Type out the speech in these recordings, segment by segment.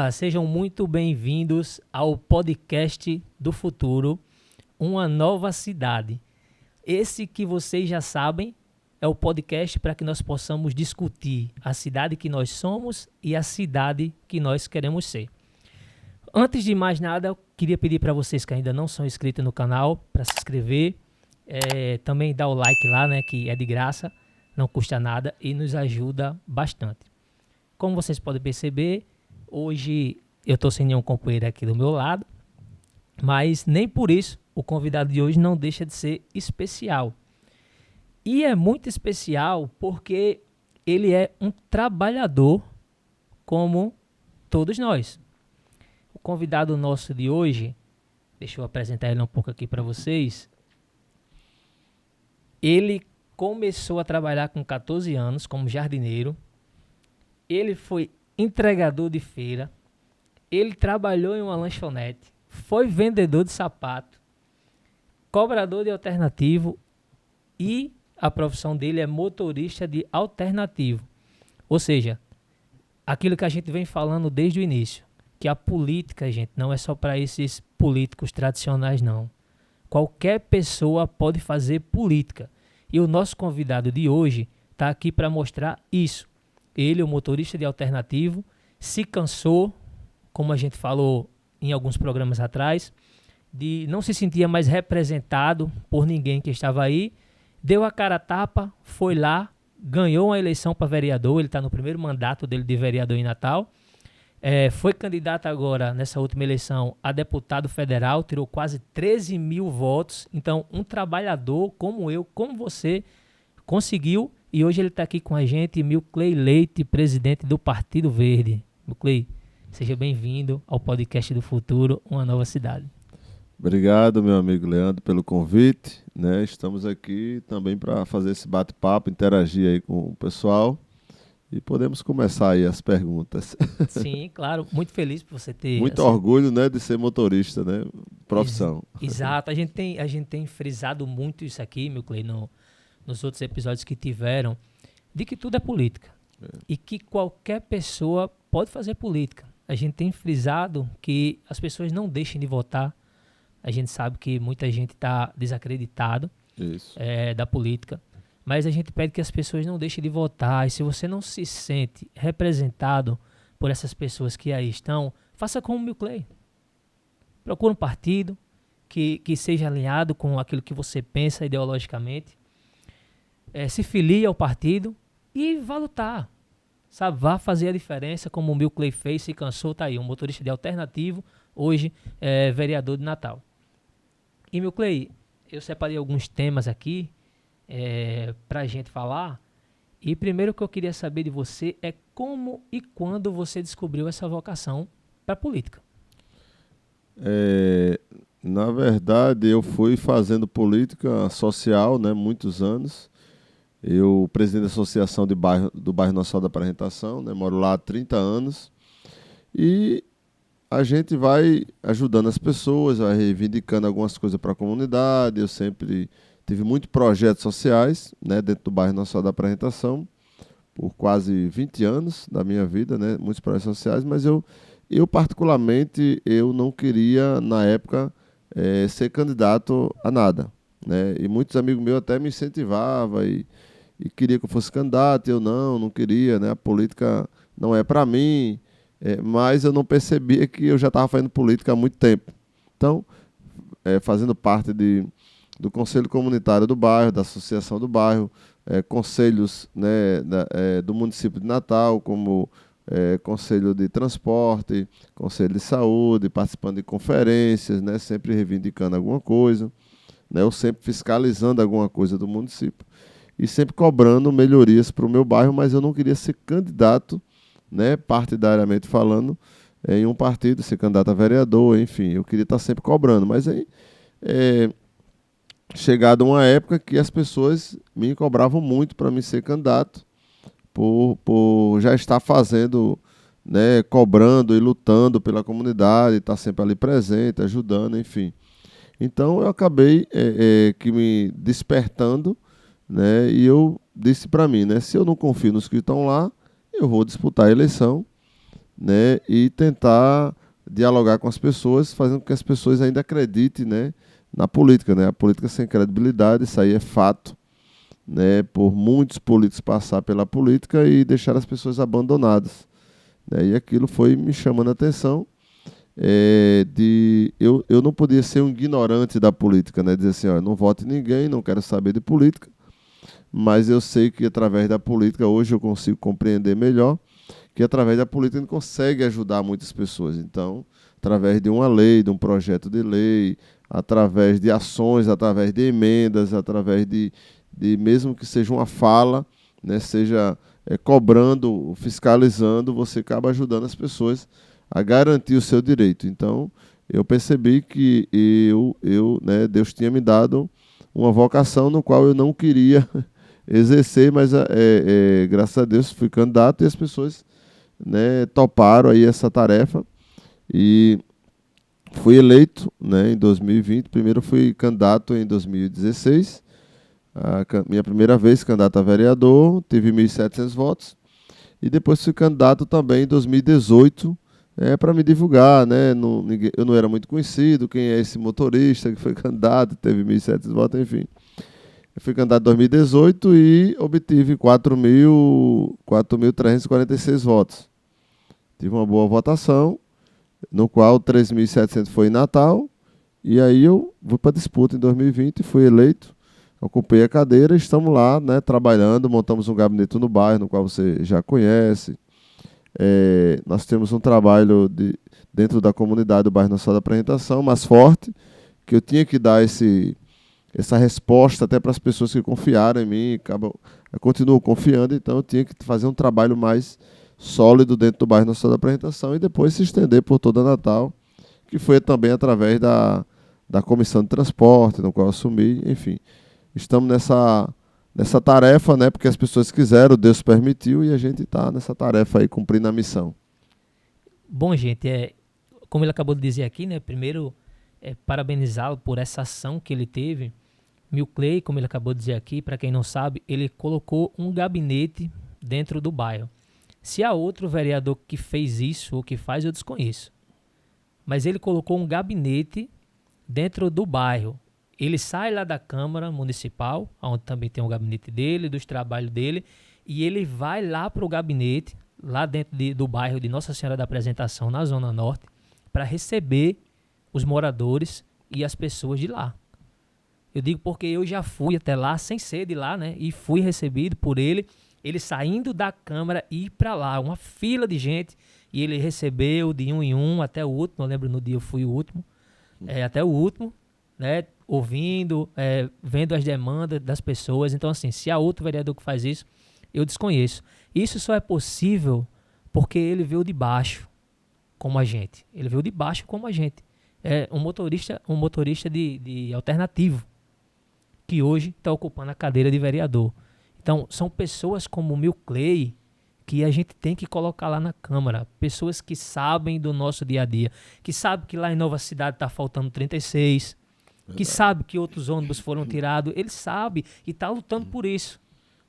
Olá, sejam muito bem-vindos ao podcast do futuro, Uma Nova Cidade. Esse que vocês já sabem é o podcast para que nós possamos discutir a cidade que nós somos e a cidade que nós queremos ser. Antes de mais nada, eu queria pedir para vocês que ainda não são inscritos no canal, para se inscrever, também dar o like lá, né, que é de graça, não custa nada e nos ajuda bastante. Como vocês podem perceber, hoje eu estou sem nenhum companheiro aqui do meu lado, mas nem por isso o convidado de hoje não deixa de ser especial. E é muito especial porque ele é um trabalhador como todos nós. O convidado nosso de hoje, deixa eu apresentar ele um pouco aqui para vocês. Ele começou a trabalhar com 14 anos como jardineiro. Ele foi entregador de feira, ele trabalhou em uma lanchonete, foi vendedor de sapato, cobrador de alternativo e a profissão dele é motorista de alternativo. Ou seja, aquilo que a gente vem falando desde o início, que a política, gente, não é só para esses políticos tradicionais, não. Qualquer pessoa pode fazer política. E o nosso convidado de hoje está aqui para mostrar isso. Ele, o motorista de alternativo, se cansou, como a gente falou em alguns programas atrás, de não se sentia mais representado por ninguém que estava aí, deu a cara a tapa, foi lá, ganhou uma eleição para vereador, ele está no primeiro mandato dele de vereador em Natal, foi candidato agora, nessa última eleição, a deputado federal, tirou quase 13 mil votos, então um trabalhador como eu, como você, conseguiu. E hoje ele está aqui com a gente, Milcley Leite, presidente do Partido Verde. Milcley, seja bem-vindo ao podcast do futuro, Uma Nova Cidade. Obrigado, meu amigo Leandro, pelo convite, né? Estamos aqui também para fazer esse bate-papo, interagir aí com o pessoal e podemos começar aí as perguntas. Sim, claro. Muito feliz por você ter... Muito orgulho, né, de ser motorista, né? Profissão. Exato. A gente tem frisado muito isso aqui, Milcley, nos outros episódios que tiveram, de que tudo é política. E que qualquer pessoa pode fazer política. A gente tem frisado que as pessoas não deixem de votar. A gente sabe que muita gente está desacreditado da política. Mas a gente pede que as pessoas não deixem de votar. E se você não se sente representado por essas pessoas que aí estão, faça como o Milcley. Procure um partido que seja alinhado com aquilo que você pensa ideologicamente. Se filie ao partido e vá lutar, sabe? Vá fazer a diferença como o Milcley fez, se cansou, tá aí, um motorista de alternativo, hoje é vereador de Natal. E Milcley, eu separei alguns temas aqui pra gente falar, e primeiro que eu queria saber de você é como e quando você descobriu essa vocação para política. Na verdade, eu fui fazendo política social, né, muitos anos. Eu, presidente da Associação do Bairro Nossa Senhora da Apresentação, né, moro lá há 30 anos, e a gente vai ajudando as pessoas, vai reivindicando algumas coisas para a comunidade. Eu sempre tive muitos projetos sociais, né, dentro do Bairro Nossa Senhora da Apresentação, por quase 20 anos da minha vida, né, muitos projetos sociais, mas eu particularmente, eu não queria, na época, ser candidato a nada, né, e muitos amigos meus até me incentivavam e queria que eu fosse candidato, eu não queria, né? A política não é para mim, mas eu não percebia que eu já estava fazendo política há muito tempo. Então, fazendo parte do Conselho Comunitário do bairro, da Associação do Bairro, conselhos, né, do município de Natal, como Conselho de Transporte, Conselho de Saúde, participando de conferências, né, sempre reivindicando alguma coisa, né, ou sempre fiscalizando alguma coisa do município. E sempre cobrando melhorias para o meu bairro, mas eu não queria ser candidato, né, partidariamente falando, em um partido, ser candidato a vereador, enfim, eu queria estar sempre cobrando. Mas aí, chegada uma época que as pessoas me cobravam muito para me ser candidato, por já estar fazendo, né, cobrando e lutando pela comunidade, estar sempre ali presente, ajudando, enfim. Então eu acabei que me despertando, né, e eu disse para mim, né, se eu não confio nos que estão lá, eu vou disputar a eleição, né, e tentar dialogar com as pessoas, fazendo com que as pessoas ainda acreditem, né, na política, né? A política sem credibilidade, isso aí é fato, né, por muitos políticos passar pela política e deixar as pessoas abandonadas, né? E aquilo foi me chamando a atenção, eu não podia ser um ignorante da política, né? Dizer assim, ó, eu não voto em ninguém, não quero saber de política, mas eu sei que através da política hoje eu consigo compreender melhor que através da política a gente consegue ajudar muitas pessoas. Então, através de uma lei, de um projeto de lei, através de ações, através de emendas, através de mesmo que seja uma fala, né, seja cobrando, fiscalizando, você acaba ajudando as pessoas a garantir o seu direito. Então, eu percebi que né, Deus tinha me dado uma vocação no qual eu não queria exercer, mas graças a Deus fui candidato e as pessoas, né, toparam aí essa tarefa e fui eleito, né, em 2020. Primeiro fui candidato em 2016, minha primeira vez candidato a vereador, tive 1.700 votos, e depois fui candidato também em 2018, para me divulgar, né? Eu não era muito conhecido, quem é esse motorista que foi candidato, teve 1.700 votos, enfim. Eu fui candidato em 2018 e obtive 4.346 votos. Tive uma boa votação, no qual 3.700 foi em Natal, e aí eu fui para a disputa em 2020, fui eleito, ocupei a cadeira, estamos lá, né, trabalhando, montamos um gabinete no bairro, no qual você já conhece. Nós temos um trabalho dentro da comunidade do bairro Nossa Senhora da Apresentação, mais forte, que eu tinha que dar essa resposta até para as pessoas que confiaram em mim, eu continuo confiando, então eu tinha que fazer um trabalho mais sólido dentro do bairro Nossa Senhora da Apresentação e depois se estender por toda Natal, que foi também através da comissão de transporte, no qual eu assumi, enfim. Estamos nessa tarefa, né, porque as pessoas quiseram, Deus permitiu, e a gente está nessa tarefa aí, cumprindo a missão. Bom, gente, como ele acabou de dizer aqui, né, primeiro, parabenizá-lo por essa ação que ele teve. Milcley, como ele acabou de dizer aqui, para quem não sabe, ele colocou um gabinete dentro do bairro. Se há outro vereador que fez isso ou que faz, eu desconheço. Mas ele colocou um gabinete dentro do bairro. Ele sai lá da Câmara Municipal, onde também tem o gabinete dele, dos trabalhos dele, e ele vai lá para o gabinete, lá dentro do bairro de Nossa Senhora da Apresentação, na Zona Norte, para receber os moradores e as pessoas de lá. Eu digo porque eu já fui até lá, sem ser de lá, né? E fui recebido por ele saindo da Câmara e ir para lá, uma fila de gente, e ele recebeu de um em um até o último. Eu lembro no dia eu fui o último, até o último, né? Ouvindo, vendo as demandas das pessoas. Então, assim, se há outro vereador que faz isso, eu desconheço. Isso só é possível porque ele veio de baixo, como a gente. Ele veio de baixo como a gente. É um motorista de alternativo, que hoje está ocupando a cadeira de vereador. Então, são pessoas como o Milcley que a gente tem que colocar lá na Câmara. Pessoas que sabem do nosso dia a dia, que sabem que lá em Nova Cidade está faltando 36, que sabe que outros ônibus foram tirados. Ele sabe e está lutando por isso.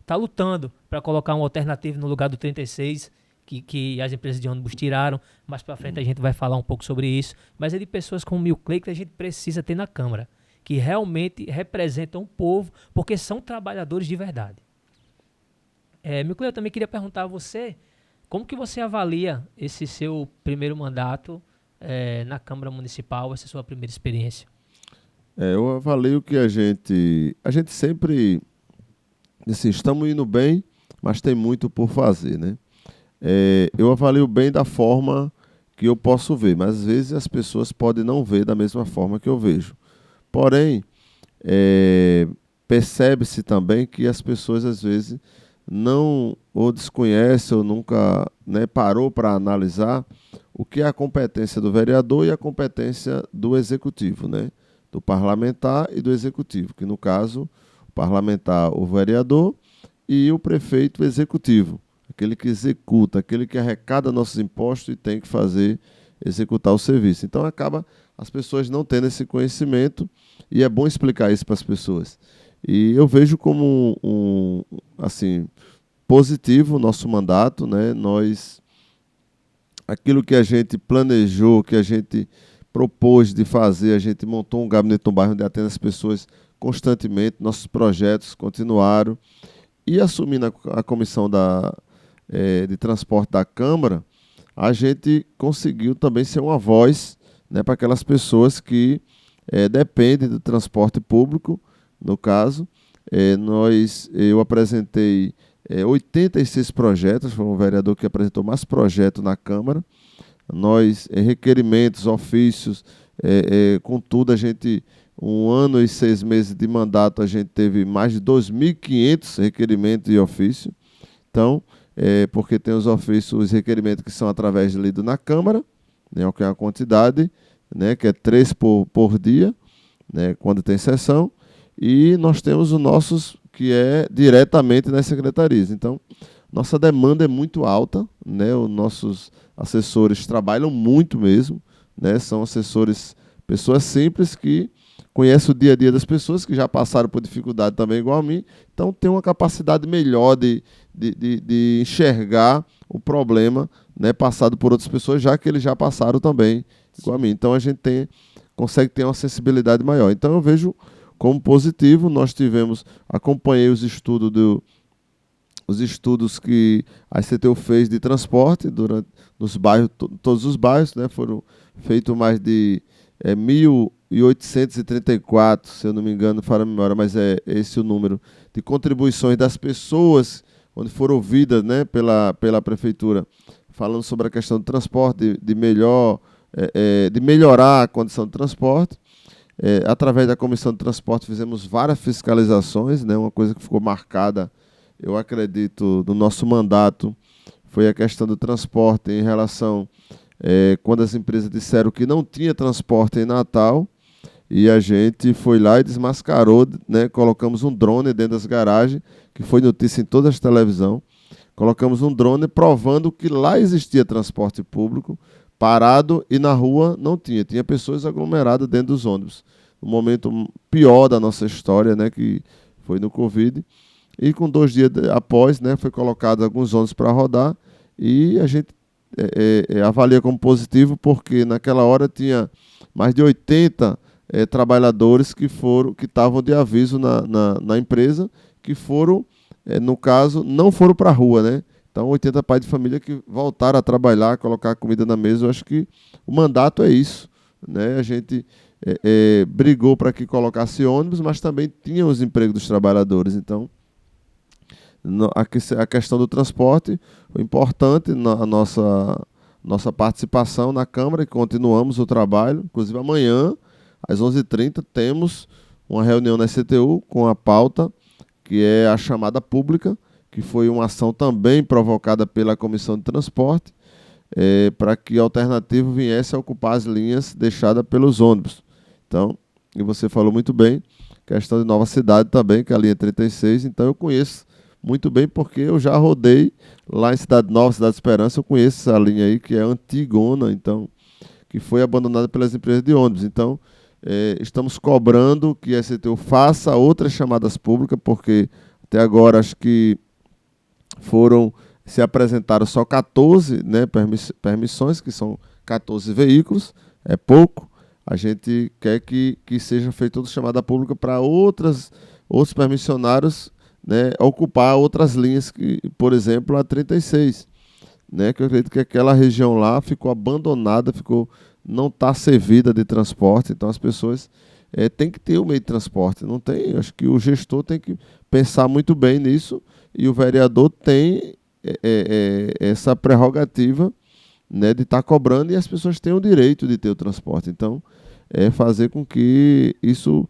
Está lutando para colocar um alternativo no lugar do 36, que as empresas de ônibus tiraram. Mais para frente a gente vai falar um pouco sobre isso. Mas é de pessoas como o Milcley que a gente precisa ter na Câmara, que realmente representam o povo, porque são trabalhadores de verdade. Milcley, eu também queria perguntar a você, como que você avalia esse seu primeiro mandato na Câmara Municipal, essa sua primeira experiência? Eu avalio que a gente sempre, assim, estamos indo bem, mas tem muito por fazer, né? Eu avalio bem da forma que eu posso ver, mas às vezes as pessoas podem não ver da mesma forma que eu vejo. Porém, percebe-se também que as pessoas às vezes não ou desconhecem ou nunca, né, parou para analisar o que é a competência do vereador e a competência do executivo, né? Do parlamentar e do executivo, que no caso, o parlamentar, o vereador, e o prefeito, o executivo, aquele que executa, aquele que arrecada nossos impostos e tem que executar o serviço. Então acaba as pessoas não tendo esse conhecimento e é bom explicar isso para as pessoas. E eu vejo como assim, positivo o nosso mandato, né? aquilo que a gente planejou, que a gente propôs de fazer, a gente montou um gabinete no bairro onde atende as pessoas constantemente, nossos projetos continuaram, e assumindo a comissão de transporte da Câmara, a gente conseguiu também ser uma voz, né, para aquelas pessoas que dependem do transporte público. No caso, eu apresentei 86 projetos, foi um vereador que apresentou mais projetos na Câmara. Nós, requerimentos, ofícios, contudo, a gente, 1 ano e 6 meses de mandato, a gente teve mais de 2.500 requerimentos e ofícios. Então, porque tem os ofícios, os requerimentos que são através de lido na Câmara, né, que é uma quantidade, né, que é 3 por dia, né, quando tem sessão, e nós temos os nossos, que é diretamente nas secretarias. Então, nossa demanda é muito alta, né, os nossos assessores trabalham muito mesmo, né, são assessores, pessoas simples que conhecem o dia a dia das pessoas, que já passaram por dificuldade também igual a mim, então tem uma capacidade melhor de enxergar o problema, né, passado por outras pessoas, já que eles já passaram também igual a mim. Então a gente consegue ter uma sensibilidade maior. Então eu vejo como positivo. Nós acompanhei os estudos que a ICTU fez de transporte nos bairros, todos os bairros, né, foram feitos mais de 1.834, se eu não me engano, para a memória, mas é esse o número de contribuições das pessoas, onde foram ouvidas, né, pela prefeitura, falando sobre a questão do transporte, de melhorar a condição de transporte. Através da Comissão de Transporte fizemos várias fiscalizações, né, uma coisa que ficou marcada, eu acredito, no nosso mandato, foi a questão do transporte em relação quando as empresas disseram que não tinha transporte em Natal, e a gente foi lá e desmascarou, né, colocamos um drone dentro das garagens, que foi notícia em todas as televisões, colocamos um drone provando que lá existia transporte público, parado, e na rua não tinha. Tinha pessoas aglomeradas dentro dos ônibus. O momento pior da nossa história, né, que foi no Covid. E com 2 dias após, né, foi colocado alguns ônibus para rodar, e a gente avalia como positivo, porque naquela hora tinha mais de 80 trabalhadores que estavam de aviso na empresa, que foram, no caso, não foram para a rua, né? Então, 80 pais de família que voltaram a trabalhar, colocar comida na mesa. Eu acho que o mandato é isso, né? A gente brigou para que colocasse ônibus, mas também tinha os empregos dos trabalhadores. Então, a questão do transporte foi importante na nossa participação na Câmara, e continuamos o trabalho. Inclusive, amanhã, às 11h30, temos uma reunião na CTU com a pauta, que é a chamada pública, que foi uma ação também provocada pela Comissão de Transporte, para que a alternativa viesse a ocupar as linhas deixadas pelos ônibus. Então, e você falou muito bem, questão de Nova Cidade também, que é a linha 36, então eu conheço muito bem, porque eu já rodei lá em Cidade Nova, Cidade Esperança, eu conheço essa linha aí, que é antigona, então, que foi abandonada pelas empresas de ônibus. Então, estamos cobrando que a CTU faça outras chamadas públicas, porque até agora acho que se apresentaram só 14, né, permissões, que são 14 veículos, é pouco. A gente quer que seja feita outra chamada pública para outros permissionários, né, ocupar outras linhas, por exemplo, a 36, né, que eu acredito que aquela região lá ficou abandonada, não está servida de transporte. Então as pessoas têm que ter o meio de transporte. Não tem, acho que o gestor tem que pensar muito bem nisso, e o vereador tem essa prerrogativa, né, de estar cobrando, e as pessoas têm o direito de ter o transporte. Então, fazer com que isso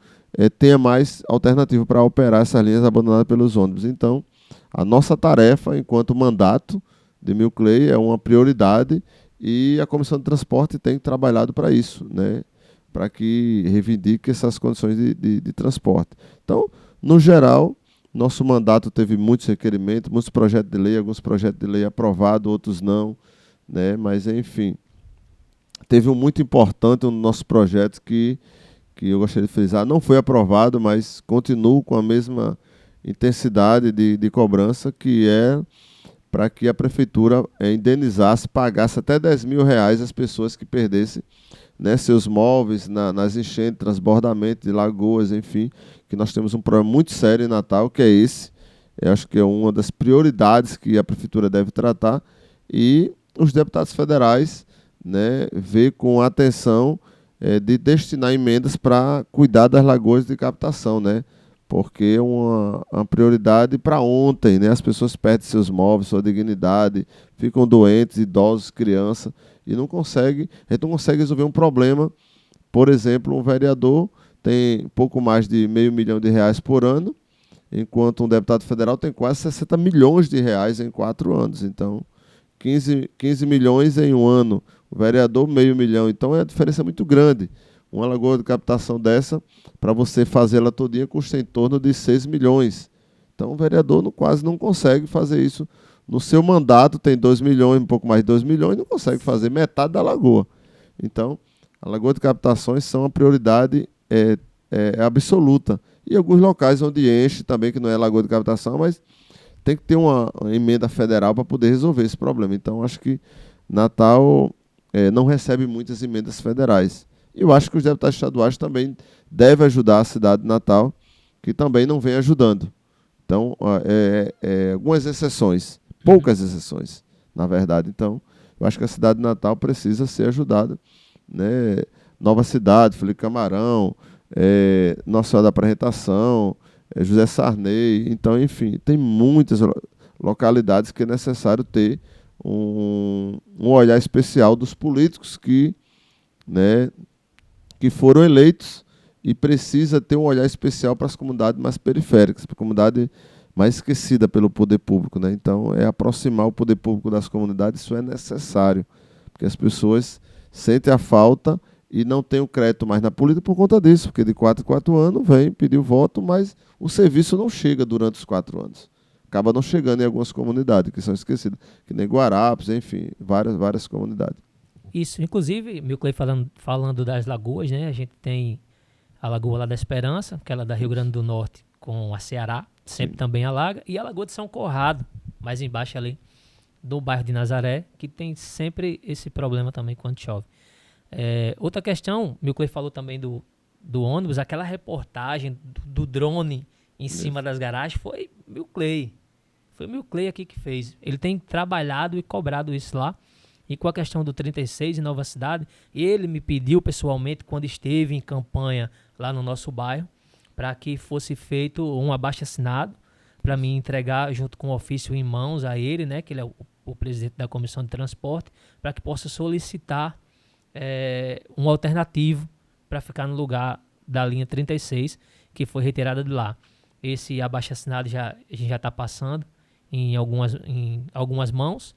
tenha mais alternativa para operar essas linhas abandonadas pelos ônibus. Então, a nossa tarefa, enquanto mandato de Milcley, é uma prioridade, e a Comissão de Transporte tem trabalhado para isso, né, para que reivindique essas condições de transporte. Então, no geral, nosso mandato teve muitos requerimentos, muitos projetos de lei, alguns projetos de lei aprovados, outros não, né, mas, enfim, teve um muito importante, um dos nossos projetos que eu gostaria de frisar, não foi aprovado, mas continuo com a mesma intensidade de cobrança, que é para que a prefeitura indenizasse, pagasse até R$10.000 às pessoas que perdessem, né, seus móveis nas enchentes, transbordamento de lagoas, enfim, que nós temos um problema muito sério em Natal, que é esse. Eu acho que é uma das prioridades que a prefeitura deve tratar, e os deputados federais, né, ver com atenção de destinar emendas para cuidar das lagoas de captação, né, porque é uma prioridade para ontem, né, as pessoas perdem seus móveis, sua dignidade, ficam doentes, idosos, crianças, e a gente não consegue resolver um problema. Por exemplo, um vereador tem pouco mais de R$500 mil por ano, enquanto um deputado federal tem quase R$60 milhões em 4 anos. Então, 15 milhões em um ano, o vereador R$500 mil. Então, a diferença é muito grande. Uma lagoa de captação dessa, para você fazê-la todinha, custa em torno de 6 milhões. Então, o vereador quase não consegue fazer isso. No seu mandato tem 2 milhões, um pouco mais de 2 milhões, não consegue fazer metade da lagoa. Então, a lagoa de captações são uma prioridade absoluta. E alguns locais onde enche também, que não é lagoa de captação, mas tem que ter uma emenda federal para poder resolver esse problema. Então, acho que Natal não recebe muitas emendas federais. E eu acho que os deputados estaduais também devem ajudar a cidade de Natal, que também não vem ajudando. Então, algumas exceções, poucas exceções, na verdade. Então, eu acho que a cidade de Natal precisa ser ajudada, né? Nova Cidade, Felipe Camarão, Nossa Senhora da Apresentação, José Sarney. Então, enfim, tem muitas localidades que é necessário ter um olhar especial dos políticos que foram eleitos, e precisa ter um olhar especial para as comunidades mais periféricas, para a comunidade mais esquecida pelo poder público, né? Então, aproximar o poder público das comunidades, isso é necessário, porque as pessoas sentem a falta e não têm o crédito mais na política por conta disso, porque de 4 em 4 anos vem pedir o voto, mas o serviço não chega durante os 4 anos. Acaba não chegando em algumas comunidades que são esquecidas, que nem Guarapes, enfim, várias comunidades. Isso, inclusive, Milcley falando das lagoas, né? A gente tem a Lagoa lá da Esperança, aquela da Rio Grande do Norte com a Ceará, sempre também alaga, e a Lagoa de São Corrado, mais embaixo ali, do bairro de Nazaré, que tem sempre esse problema também quando chove. Outra questão, Milcley falou também do ônibus, aquela reportagem do drone em cima das garagens, foi Milcley. Foi o Milcley aqui que fez. Ele tem trabalhado e cobrado isso lá. E com a questão do 36 em Nova Cidade, ele me pediu pessoalmente, quando esteve em campanha lá no nosso bairro, para que fosse feito um abaixo-assinado, para me entregar junto com o ofício em mãos a ele, né, que ele é o presidente da Comissão de Transporte, para que possa solicitar um alternativo para ficar no lugar da linha 36, que foi retirada de lá. Esse abaixo-assinado a gente já está passando em algumas mãos.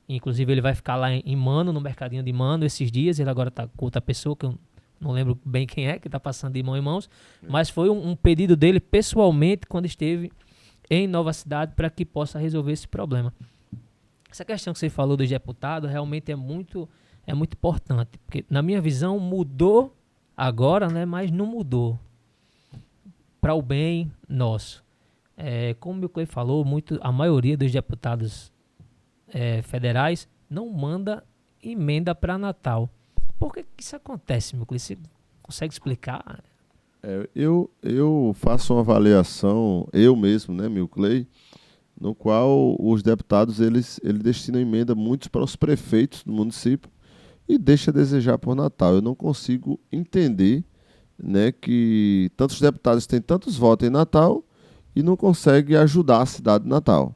Inclusive, ele vai ficar lá em Mano, no mercadinho de Mano, esses dias. Ele agora está com outra pessoa, que eu não lembro bem quem é, que está passando de mão em mãos. Mas foi um pedido dele pessoalmente, quando esteve em Nova Cidade, para que possa resolver esse problema. Essa questão que você falou dos deputados realmente é muito importante. Porque, na minha visão, mudou agora, né, mas não mudou para o bem nosso. Como o Milcley falou, a maioria dos deputados federais não manda emenda para Natal. Por que isso acontece, Milcley? Você consegue explicar? Eu faço uma avaliação, eu mesmo, né, Milcley, no qual os deputados eles destinam emenda muitos para os prefeitos do município e deixa a desejar por Natal. Eu não consigo entender, né, que tantos deputados têm tantos votos em Natal e não conseguem ajudar a cidade de Natal.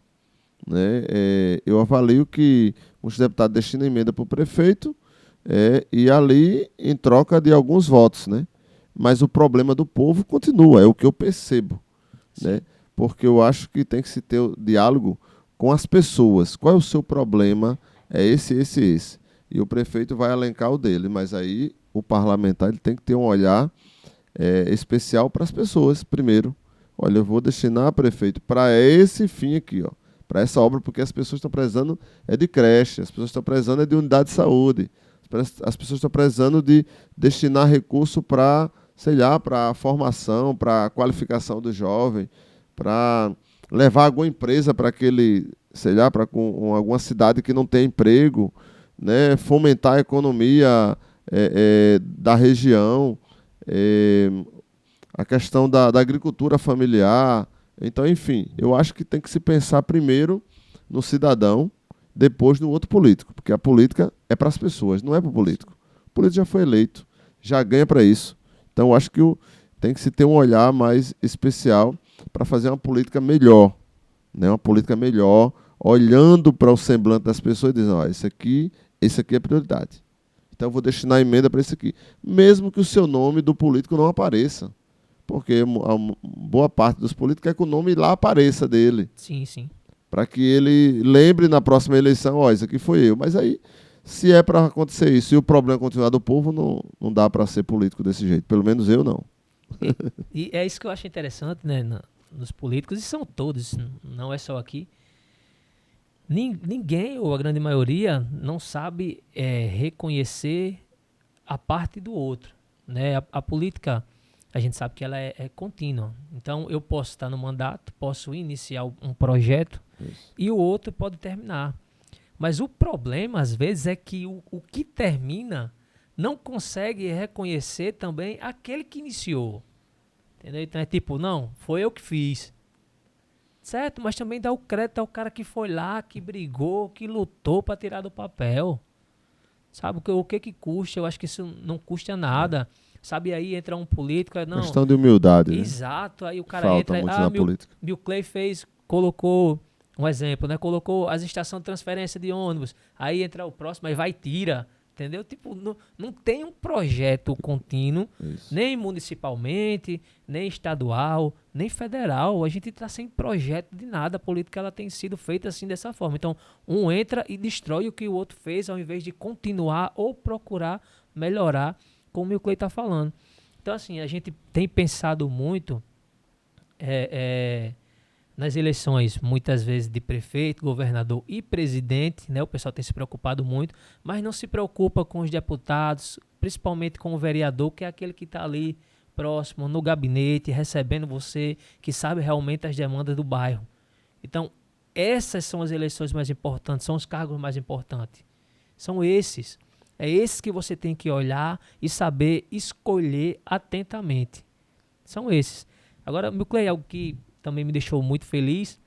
Né? Eu avalio que os deputados destinam emenda para o prefeito e ali em troca de alguns votos, né? Mas o problema do povo continua, é o que eu percebo, né? Porque eu acho que tem que se ter o diálogo com as pessoas. Qual é o seu problema? É esse. E o prefeito vai elencar o dele, mas aí o parlamentar ele tem que ter um olhar especial para as pessoas primeiro. Olha, eu vou destinar, prefeito, para esse fim aqui, ó. Para essa obra, porque as pessoas estão precisando de creche, as pessoas estão precisando de unidade de saúde, as pessoas estão precisando de destinar recurso para, para a formação, para a qualificação do jovem, para levar alguma empresa para aquele sei lá, para com alguma cidade que não tem emprego, né? Fomentar a economia da região, a questão da agricultura familiar. Então, enfim, eu acho que tem que se pensar primeiro no cidadão, depois no outro político, porque a política é para as pessoas, não é para o político. O político já foi eleito, já ganha para isso. Então, eu acho que tem que se ter um olhar mais especial para fazer uma política melhor, né? Uma política melhor, olhando para o semblante das pessoas e dizendo, ó, esse aqui é prioridade. Então, eu vou destinar a emenda para esse aqui. Mesmo que o seu nome do político não apareça. Porque a boa parte dos políticos quer que o nome lá apareça dele. Sim, sim. Para que ele lembre na próxima eleição, ó, isso aqui foi eu. Mas aí, se é para acontecer isso e o problema continuar do povo, não dá para ser político desse jeito. Pelo menos eu não. E é isso que eu acho interessante, né, nos políticos, e são todos, não é só aqui. Ninguém, ou a grande maioria, não sabe reconhecer a parte do outro, né? A política, a gente sabe que ela é contínua. Então, eu posso estar no mandato, posso iniciar um projeto e o outro pode terminar. Mas o problema, às vezes, é que o que termina não consegue reconhecer também aquele que iniciou. Entendeu? Então, é tipo, não, foi eu que fiz. Certo? Mas também dá o crédito ao cara que foi lá, que brigou, que lutou para tirar do papel. Sabe o que custa? Eu acho que isso não custa nada. Sabe, aí entra um político, não... Questão de humildade, né? Exato, aí o cara Falta entra... muito na política. Bill Clay colocou, um exemplo, né? Colocou as estações de transferência de ônibus. Aí entra o próximo, aí vai e tira. Entendeu? Tipo, não tem um projeto contínuo, nem municipalmente, nem estadual, nem federal. A gente está sem projeto de nada. A política ela tem sido feita assim, dessa forma. Então, um entra e destrói o que o outro fez, ao invés de continuar ou procurar melhorar, como o Clay está falando. Então, assim, a gente tem pensado muito nas eleições, muitas vezes de prefeito, governador e presidente, né? O pessoal tem se preocupado muito, mas não se preocupa com os deputados, principalmente com o vereador, que é aquele que está ali próximo, no gabinete, recebendo você, que sabe realmente as demandas do bairro. Então, essas são as eleições mais importantes, são os cargos mais importantes. São esses. É esses que você tem que olhar e saber escolher atentamente. São esses. Agora, meu Clay, algo que também me deixou muito feliz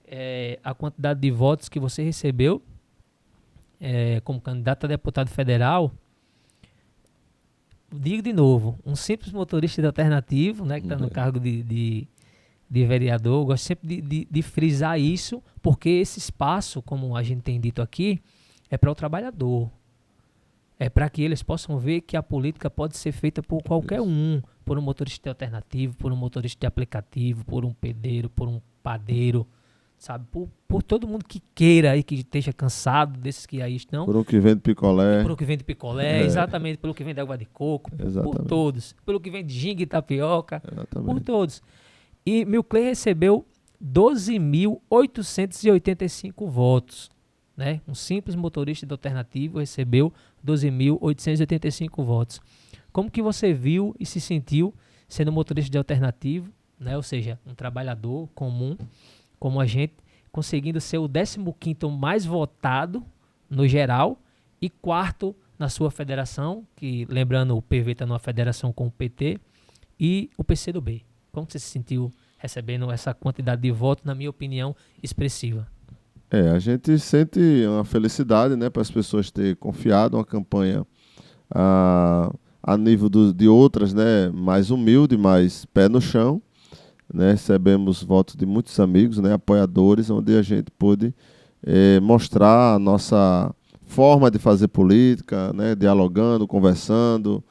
é a quantidade de votos que você recebeu como candidato a deputado federal. Digo de novo, um simples motorista de alternativo, né, que está no cargo de vereador. Eu gosto sempre de frisar isso, porque esse espaço, como a gente tem dito aqui, é para o trabalhador. É para que eles possam ver que a política pode ser feita por qualquer um, por um motorista de alternativo, por um motorista de aplicativo, por um pedreiro, por um padeiro, sabe? Por todo mundo que queira e que esteja cansado desses que aí estão. Por um que vende picolé. Por um que vende picolé, exatamente. Pelo que vende água de coco, por todos. Pelo que vende ginga e tapioca, por todos. E Bill Clay recebeu 12.885 votos. Né? Um simples motorista de alternativo recebeu 12.885 votos. Como que você viu e se sentiu sendo motorista de alternativo, né? Ou seja, um trabalhador comum, como a gente, conseguindo ser o 15º mais votado no geral e 4º na sua federação, que lembrando o PV está numa federação com o PT, e o PCdoB. Como você se sentiu recebendo essa quantidade de votos, na minha opinião, expressiva? A gente sente uma felicidade, né, para as pessoas terem confiado uma campanha a nível de outras, né, mais humilde, mais pé no chão, né, recebemos votos de muitos amigos, né, apoiadores, onde a gente pôde mostrar a nossa forma de fazer política, né, dialogando, conversando,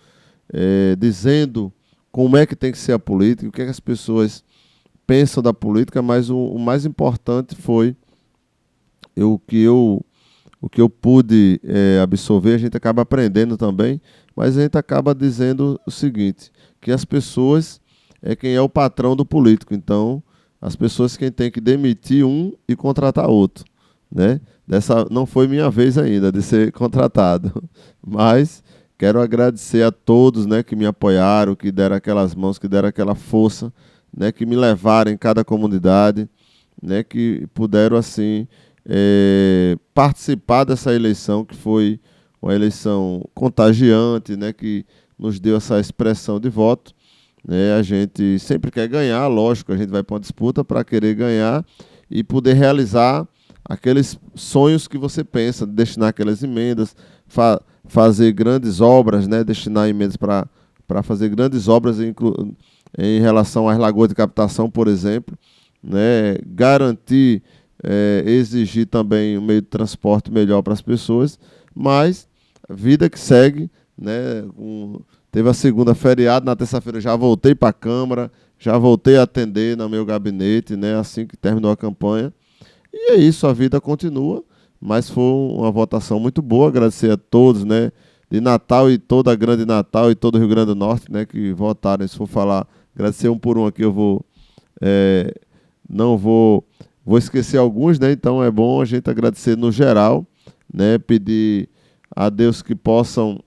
dizendo como é que tem que ser a política, o que é que as pessoas pensam da política, mas o mais importante foi o que eu pude absorver. A gente acaba aprendendo também, mas a gente acaba dizendo o seguinte, que as pessoas é quem é o patrão do político. Então, as pessoas quem tem que demitir um e contratar outro, né? Não foi minha vez ainda de ser contratado, mas quero agradecer a todos, né, que me apoiaram, que deram aquelas mãos, que deram aquela força, né, que me levaram em cada comunidade. né, que puderam assim participar dessa eleição, que foi uma eleição contagiante, né, que nos deu essa expressão de voto. Né? A gente sempre quer ganhar, lógico, a gente vai para uma disputa para querer ganhar e poder realizar aqueles sonhos que você pensa, destinar aquelas emendas, fazer grandes obras, né? Destinar emendas para fazer grandes obras em relação às lagoas de captação, por exemplo, né? Garantir, exigir também um meio de transporte melhor para as pessoas, mas a vida que segue, né? Teve a segunda feriado, na terça-feira eu já voltei para a Câmara, já voltei a atender no meu gabinete, né? Assim que terminou a campanha. E é isso, a vida continua, mas foi uma votação muito boa. Agradecer a todos, né, de Natal e toda a Grande Natal e todo o Rio Grande do Norte, né, que votaram. Se for falar, agradecer um por um aqui, eu não vou esquecer alguns, né? Então é bom a gente agradecer no geral, né, pedir a Deus que possa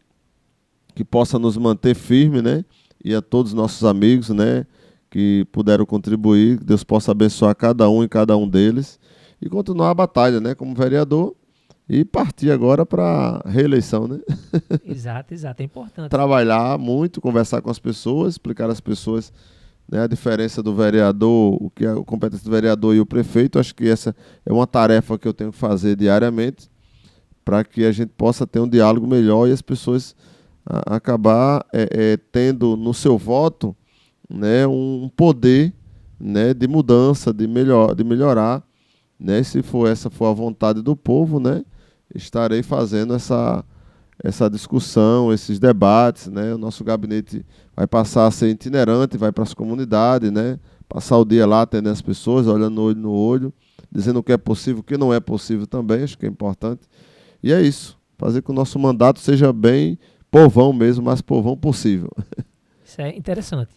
nos manter firme, né, e a todos os nossos amigos, né, que puderam contribuir, que Deus possa abençoar cada um e cada um deles. E continuar a batalha, né, como vereador, e partir agora para a reeleição, né? Exato, é importante. Trabalhar muito, conversar com as pessoas, explicar às pessoas, né, a diferença do vereador, o que é a competência do vereador e o prefeito. Acho que essa é uma tarefa que eu tenho que fazer diariamente para que a gente possa ter um diálogo melhor e as pessoas acabar tendo no seu voto, né, um poder, né, de mudança, de melhorar. Né, se essa for a vontade do povo, né, estarei fazendo essa discussão, esses debates. Né, o nosso gabinete vai passar a ser itinerante, vai para as comunidades, né, passar o dia lá atendendo as pessoas, olhando olho no olho, dizendo o que é possível, o que não é possível também, acho que é importante. E é isso, fazer que o nosso mandato seja bem povão mesmo, mas povão possível. Isso é interessante.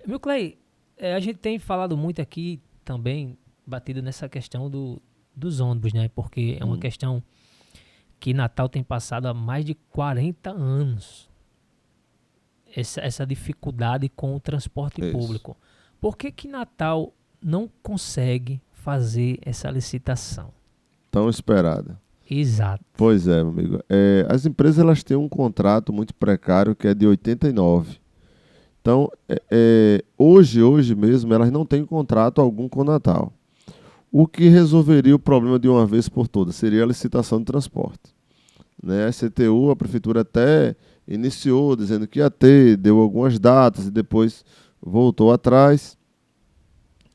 Meu Clay, a gente tem falado muito aqui também, batido nessa questão dos ônibus, né? Porque é uma questão que Natal tem passado há mais de 40 anos. Essa dificuldade com o transporte público. Por que Natal não consegue fazer essa licitação? Tão esperada. Exato. Pois é, meu amigo. As empresas elas têm um contrato muito precário que é de 89. Então, hoje mesmo, elas não têm contrato algum com o Natal. O que resolveria o problema de uma vez por todas seria a licitação de transporte. Né? A CTU, a prefeitura até iniciou dizendo que ia ter, deu algumas datas e depois voltou atrás.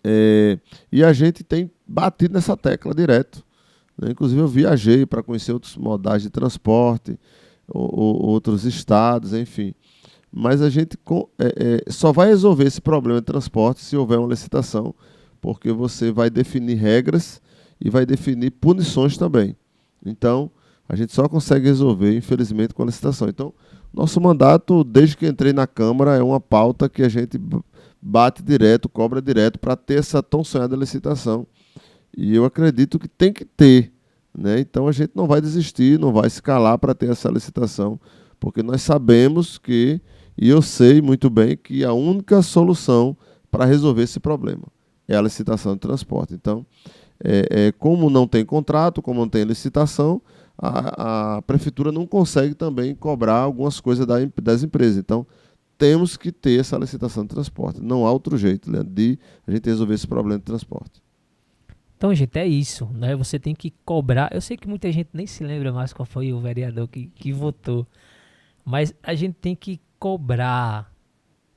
E a gente tem batido nessa tecla direto. Né? Inclusive eu viajei para conhecer outros modais de transporte, outros estados, enfim. Mas a gente só vai resolver esse problema de transporte se houver uma licitação, porque você vai definir regras e vai definir punições também. Então, a gente só consegue resolver, infelizmente, com a licitação. Então, nosso mandato, desde que entrei na Câmara, é uma pauta que a gente bate direto, cobra direto, para ter essa tão sonhada licitação. E eu acredito que tem que ter. Né? Então, a gente não vai desistir, não vai se calar para ter essa licitação, porque nós sabemos que, e eu sei muito bem, que a única solução para resolver esse problema é a licitação de transporte. Então, como não tem contrato, como não tem licitação, a prefeitura não consegue também cobrar algumas coisas das empresas. Então, temos que ter essa licitação de transporte. Não há outro jeito, né, de a gente resolver esse problema de transporte. Então, gente, é isso, né? Você tem que cobrar. Eu sei que muita gente nem se lembra mais qual foi o vereador que votou, mas a gente tem que cobrar,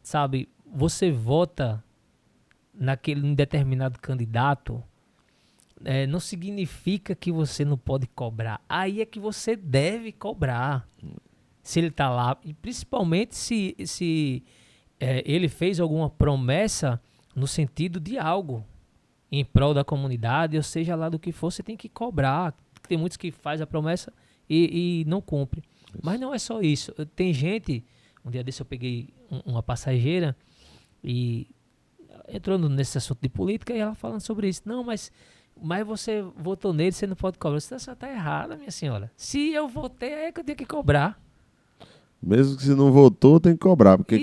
sabe? Você vota naquele determinado candidato, não significa que você não pode cobrar. Aí é que você deve cobrar, se ele está lá, e principalmente se ele fez alguma promessa no sentido de algo em prol da comunidade, ou seja lá do que for, você tem que cobrar. Tem muitos que fazem a promessa e não cumpre. Isso. Mas não é só isso. Tem gente, um dia desse eu peguei uma passageira e entrou nesse assunto de política e ela falando sobre isso. Não, mas você votou nele, você não pode cobrar. Você está errada, minha senhora. Se eu votei, é que eu tenho que cobrar. Mesmo que se não votou, tem que cobrar, porque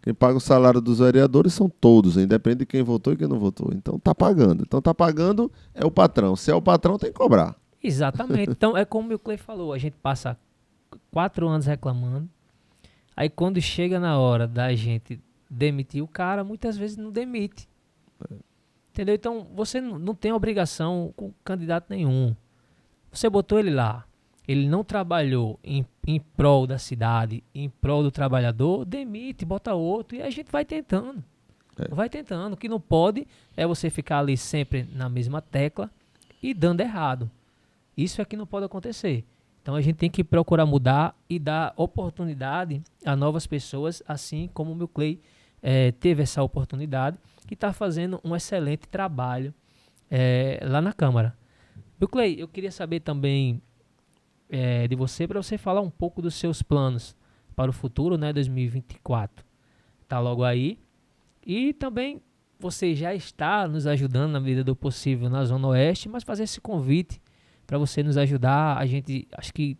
Quem paga o salário dos vereadores são todos, independente de quem votou e quem não votou. Então tá pagando. Então tá pagando é o patrão. Se é o patrão, tem que cobrar. Exatamente. Então é como o Clay falou, a gente passa 4 anos reclamando, aí quando chega na hora da gente demitir o cara, muitas vezes não demite. Entendeu? Então você não tem obrigação com candidato nenhum. Você botou ele lá, ele não trabalhou em prol da cidade, em prol do trabalhador, demite, bota outro e a gente vai tentando. Vai tentando. O que não pode é você ficar ali sempre na mesma tecla e dando errado. Isso é que não pode acontecer. Então a gente tem que procurar mudar e dar oportunidade a novas pessoas, assim como o meu Clay teve essa oportunidade e está fazendo um excelente trabalho lá na Câmara. Meu Clay, eu queria saber também de você, para você falar um pouco dos seus planos para o futuro, né, 2024. Tá logo aí. E também você já está nos ajudando na medida do possível na Zona Oeste, mas fazer esse convite para você nos ajudar. A gente, acho que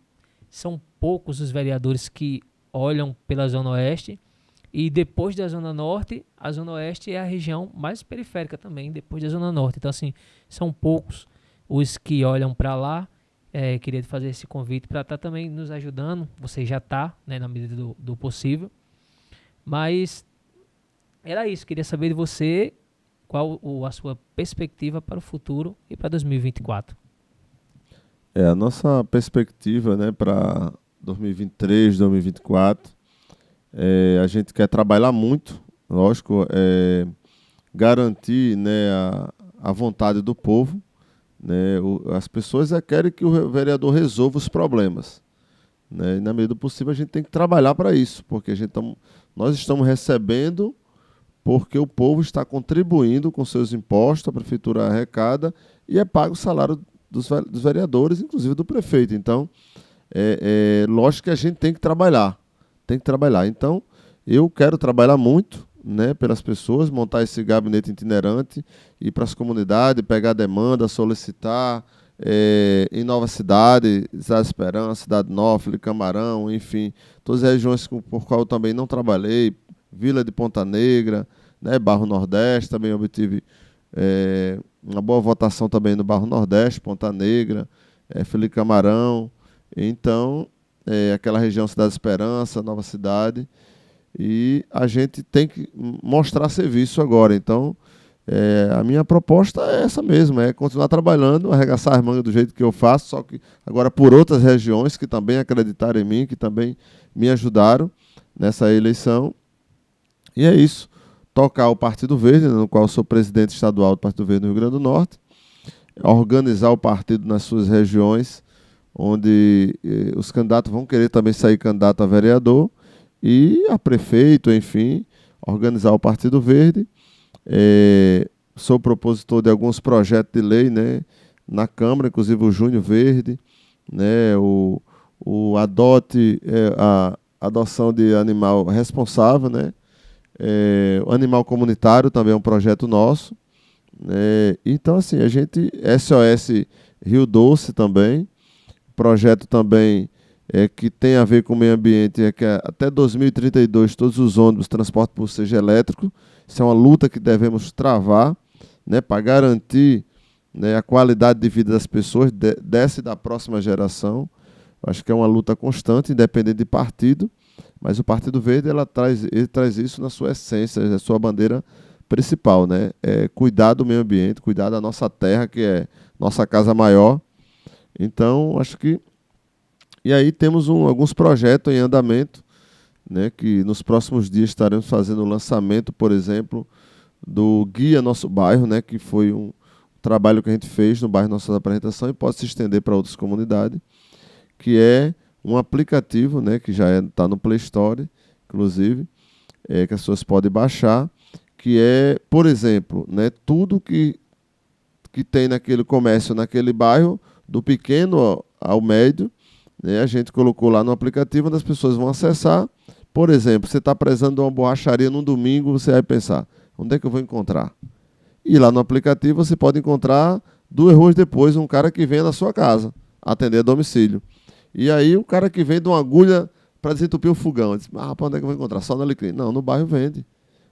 são poucos os vereadores que olham pela Zona Oeste, e depois da Zona Norte, a Zona Oeste é a região mais periférica também, depois da Zona Norte. Então, assim, são poucos os que olham para lá. Queria fazer esse convite para estar também nos ajudando. Você já está, né, na medida do possível. Mas era isso. Queria saber de você qual a sua perspectiva para o futuro e para 2024. A nossa perspectiva, né, para 2023, 2024, a gente quer trabalhar muito, lógico, garantir, né, a vontade do povo. Né, as pessoas querem que o vereador resolva os problemas. Né, e na medida do possível a gente tem que trabalhar para isso, porque nós estamos recebendo porque o povo está contribuindo com seus impostos, a prefeitura arrecada e é pago o salário dos vereadores, inclusive do prefeito. Então, lógico que a gente tem que trabalhar. Então, eu quero trabalhar muito, né, pelas pessoas, montar esse gabinete itinerante, ir para as comunidades, pegar demanda, solicitar em Nova Cidade, Cidade Esperança, Cidade Nova, Camarão, enfim, todas as regiões por qual eu também não trabalhei, Vila de Ponta Negra, né, Barro Nordeste, também obtive uma boa votação também no Barro Nordeste, Ponta Negra, Felipe Camarão, então, aquela região Cidade Esperança, Nova Cidade, e a gente tem que mostrar serviço agora. Então, a minha proposta é essa mesmo, é continuar trabalhando, arregaçar as mangas do jeito que eu faço, só que agora por outras regiões que também acreditaram em mim, que também me ajudaram nessa eleição. E é isso, tocar o Partido Verde, no qual eu sou presidente estadual do Partido Verde no Rio Grande do Norte, organizar o partido nas suas regiões, onde os candidatos vão querer também sair candidato a vereador, e a prefeito, enfim, organizar o Partido Verde. Sou propositor de alguns projetos de lei, né, na Câmara, inclusive o Júnior Verde, né, o adote, a adoção de animal responsável, né, o animal comunitário também é um projeto nosso. Então, assim, a gente, SOS Rio Doce também, projeto também que tem a ver com o meio ambiente, que até 2032 todos os ônibus transporte por seja elétrico. Isso é uma luta que devemos travar, né, para garantir, né, a qualidade de vida das pessoas, dessa e da próxima geração. Acho que é uma luta constante, independente de partido, mas o Partido Verde ele traz isso na sua essência, na sua bandeira principal, né? Cuidar do meio ambiente, cuidar da nossa terra, que é nossa casa maior. Então, acho que... E aí temos alguns projetos em andamento, né, que nos próximos dias estaremos fazendo o lançamento, por exemplo, do Guia Nosso Bairro, né, que foi um trabalho que a gente fez no bairro Nossa Apresentação e pode se estender para outras comunidades, que é um aplicativo, né, que já está no Play Store, inclusive, que as pessoas podem baixar, que é, por exemplo, né, tudo que tem naquele comércio, naquele bairro, do pequeno ao médio, né, a gente colocou lá no aplicativo, onde as pessoas vão acessar. Por exemplo, você está precisando de uma borracharia num domingo, você vai pensar, onde é que eu vou encontrar? E lá no aplicativo você pode encontrar 2 ruas depois um cara que vem na sua casa, atender a domicílio. E aí o cara que vem de uma agulha para desentupir o fogão. Eu disse, para onde é que eu vou encontrar? Só no Alecrim. Não, no bairro vende.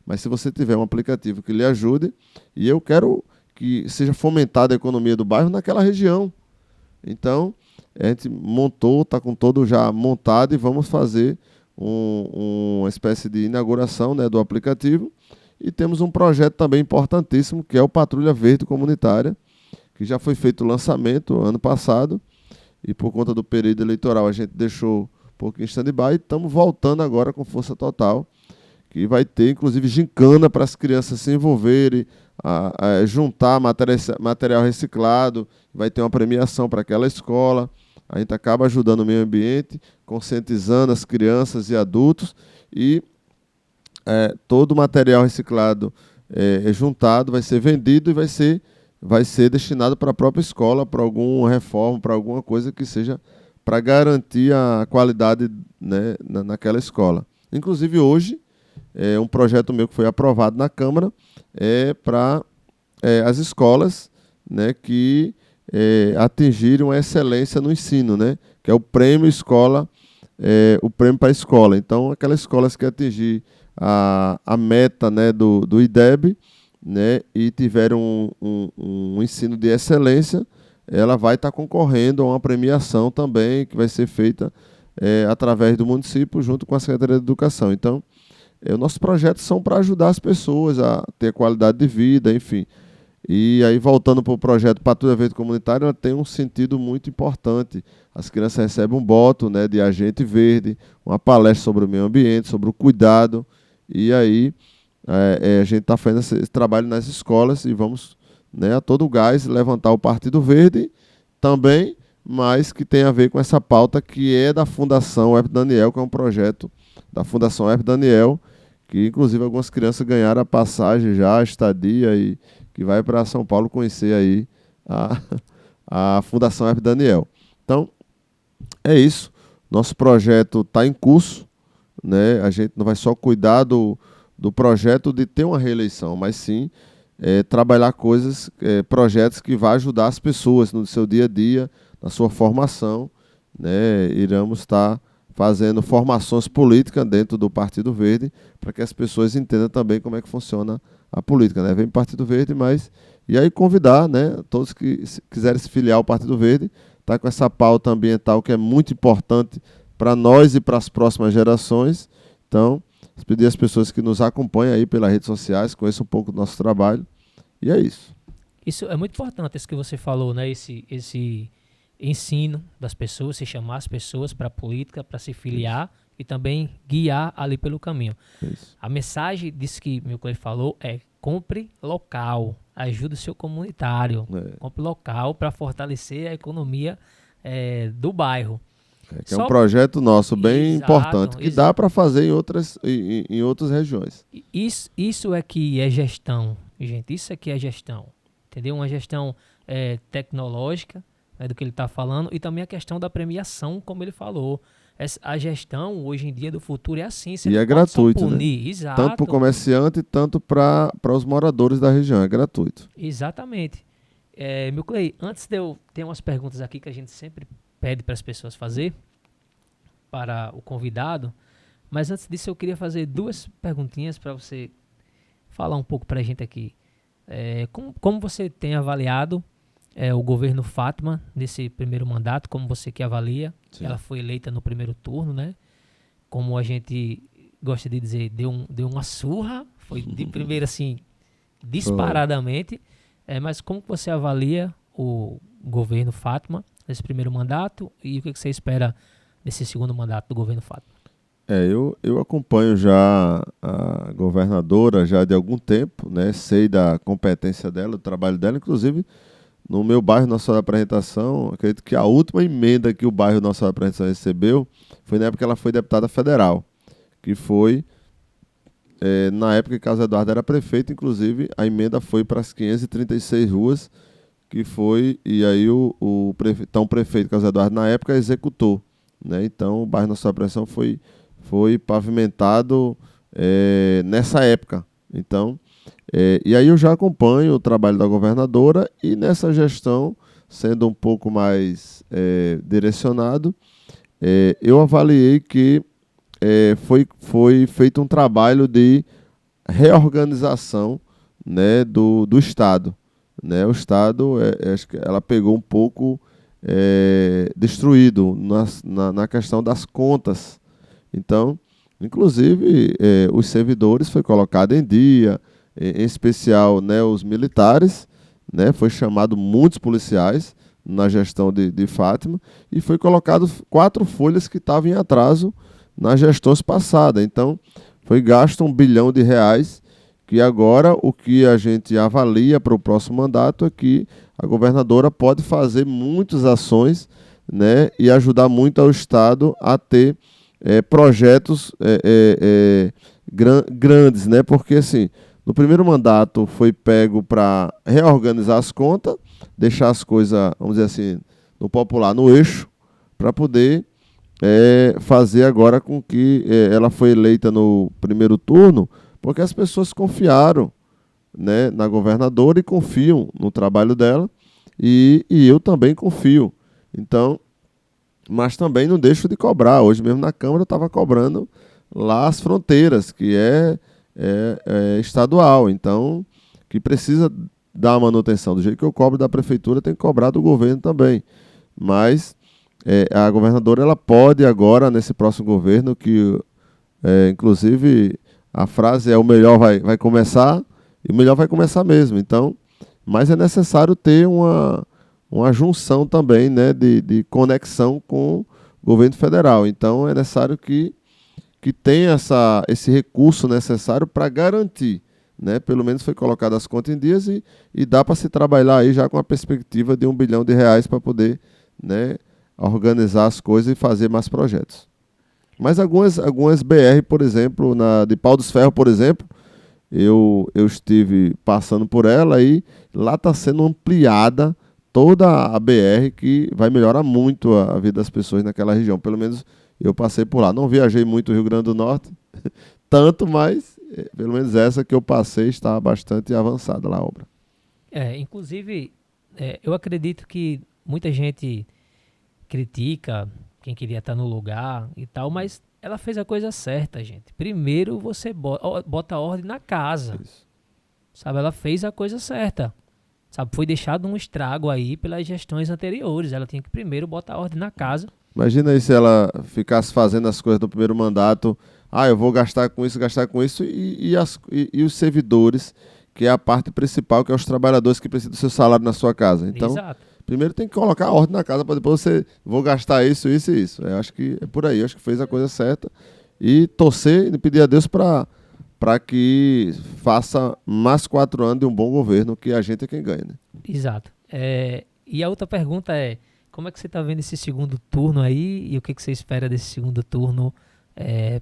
Mas se você tiver um aplicativo que lhe ajude, e eu quero que seja fomentada a economia do bairro naquela região. Então, a gente montou, está com todo já montado e vamos fazer uma espécie de inauguração, né, do aplicativo. E temos um projeto também importantíssimo, que é o Patrulha Verde Comunitária, que já foi feito o lançamento ano passado, e por conta do período eleitoral a gente deixou um pouco em stand-by, e estamos voltando agora com força total, que vai ter inclusive gincana para as crianças se envolverem, a juntar material reciclado, vai ter uma premiação para aquela escola. A gente acaba ajudando o meio ambiente, conscientizando as crianças e adultos, e todo o material reciclado juntado vai ser vendido e vai ser destinado para a própria escola, para alguma reforma, para alguma coisa que seja para garantir a qualidade, né, naquela escola. Inclusive hoje, um projeto meu que foi aprovado na Câmara para as escolas, né, que atingiram a excelência no ensino, né, que é o prêmio escola, o prêmio para a escola. Então, aquelas escolas que atingir a meta, né, do IDEB, né, e tiveram um ensino de excelência, ela vai estar concorrendo a uma premiação também, que vai ser feita através do município, junto com a Secretaria de Educação. Então, nossos projetos são para ajudar as pessoas a ter qualidade de vida, enfim. E aí, voltando para o projeto Patrulha Verde Comunitária, ela tem um sentido muito importante. As crianças recebem um boto, né, de agente verde, uma palestra sobre o meio ambiente, sobre o cuidado. E aí, a gente está fazendo esse trabalho nas escolas e vamos, né, a todo gás levantar o Partido Verde também, mas que tem a ver com essa pauta que é da Fundação Herb Daniel, que é um projeto da Fundação Herb Daniel, que inclusive algumas crianças ganharam a passagem já, a estadia, e que vai para São Paulo conhecer aí a Fundação Herb Daniel. Então, é isso. Nosso projeto está em curso, né? A gente não vai só cuidar do projeto de ter uma reeleição, mas sim trabalhar projetos que vão ajudar as pessoas no seu dia a dia, na sua formação, né? Iremos estar fazendo formações políticas dentro do Partido Verde, para que as pessoas entendam também como é que funciona a política, né? Vem Partido Verde, e aí convidar, né, todos que quiserem se filiar ao Partido Verde, tá com essa pauta ambiental que é muito importante para nós e para as próximas gerações. Então, pedir às pessoas que nos acompanham aí pelas redes sociais, conheçam um pouco do nosso trabalho, e é isso. Isso é muito importante, isso que você falou, né? Esse ensino das pessoas, se chamar as pessoas para a política, para se filiar e também guiar ali pelo caminho. Isso. A mensagem disso que meu colega falou é: compre local, ajude o seu comunitário, compre local para fortalecer a economia do bairro. Que é um projeto nosso bem importante, que dá para fazer em outras regiões. Isso é que é gestão, gente, isso é que é gestão, entendeu? Uma gestão tecnológica, né, do que ele está falando, e também a questão da premiação, como ele falou. A gestão, hoje em dia, do futuro é assim. E é gratuito, né? Exato. Tanto para o comerciante, tanto para os moradores da região, é gratuito. Exatamente. Meu Clay, antes de eu ter umas perguntas aqui que a gente sempre pede para as pessoas fazer, para o convidado, mas antes disso eu queria fazer duas perguntinhas para você falar um pouco para a gente aqui. Como você tem avaliado o governo Fátima nesse primeiro mandato, como você que avalia? Sim. Ela foi eleita no primeiro turno, né? Como a gente gosta de dizer, deu uma surra, foi de primeira assim, disparadamente. Mas como você avalia o governo Fátima nesse primeiro mandato e o que você espera desse segundo mandato do governo Fátima? Eu acompanho já a governadora já de algum tempo, né? Sei da competência dela, do trabalho dela, inclusive no meu bairro Nossa Senhora da Apresentação. Acredito que a última emenda que o bairro Nossa Senhora da Apresentação recebeu foi na época que ela foi deputada federal, que foi na época que Carlos Eduardo era prefeito. Inclusive a emenda foi para as 536 ruas, que foi, e aí o prefeito Carlos Eduardo na época executou, né? Então o bairro Nossa Senhora da Apresentação foi pavimentado nessa época. Então, e aí eu já acompanho o trabalho da governadora, e nessa gestão, sendo um pouco mais direcionado, eu avaliei que foi feito um trabalho de reorganização, né, do Estado. Né? O Estado, acho que ela pegou um pouco destruído na questão das contas. Então, inclusive, os servidores foi colocado em dia, em especial, né, os militares, né, foi chamado muitos policiais na gestão de Fátima, e foi colocado 4 folhas que estavam em atraso nas gestões passadas. Então, foi gasto R$ 1 bilhão, que agora o que a gente avalia para o próximo mandato é que a governadora pode fazer muitas ações, né, e ajudar muito ao Estado a ter projetos grandes, né, porque assim, no primeiro mandato foi pego para reorganizar as contas, deixar as coisas, vamos dizer assim, no popular, no eixo, para poder fazer agora com que ela foi eleita no primeiro turno, porque as pessoas confiaram, né, na governadora e confiam no trabalho dela, e eu também confio. Então, mas também não deixo de cobrar. Hoje mesmo na Câmara eu estava cobrando lá as fronteiras, que é estadual, então, que precisa dar manutenção. Do jeito que eu cobro da prefeitura, tem que cobrar do governo também. Mas a governadora ela pode agora, nesse próximo governo, que inclusive a frase é o melhor vai começar, e o melhor vai começar mesmo. Então, mas é necessário ter uma junção também, né, de conexão com o governo federal. Então, é necessário que tenha esse recurso necessário para garantir, né? Pelo menos foi colocado as contas em dias e dá para se trabalhar aí já com a perspectiva de R$ 1 bilhão para poder, né, organizar as coisas e fazer mais projetos. Mas algumas BR, por exemplo, de Pau dos Ferros, por exemplo, eu estive passando por ela e lá está sendo ampliada toda a BR, que vai melhorar muito a vida das pessoas naquela região. Pelo menos eu passei por lá. Não viajei muito o Rio Grande do Norte, tanto, mas pelo menos essa que eu passei está bastante avançada lá a obra. Inclusive, eu acredito que muita gente critica quem queria estar no lugar e tal, mas ela fez a coisa certa, gente. Primeiro você bota a ordem na casa. Isso. Sabe, ela fez a coisa certa. Sabe, foi deixado um estrago aí pelas gestões anteriores. Ela tinha que primeiro botar a ordem na casa. Imagina aí se ela ficasse fazendo as coisas do primeiro mandato. Eu vou gastar com isso, e os servidores, que é a parte principal, que é os trabalhadores que precisam do seu salário na sua casa. Então, exato. Primeiro tem que colocar a ordem na casa para depois vou gastar isso. Eu acho que é por aí. Eu acho que fez a coisa certa. E torcer e pedir a Deus para que faça mais 4 anos de um bom governo, que a gente é quem ganha. Né? Exato. E a outra pergunta é, como é que você está vendo esse segundo turno aí e o que você espera desse segundo turno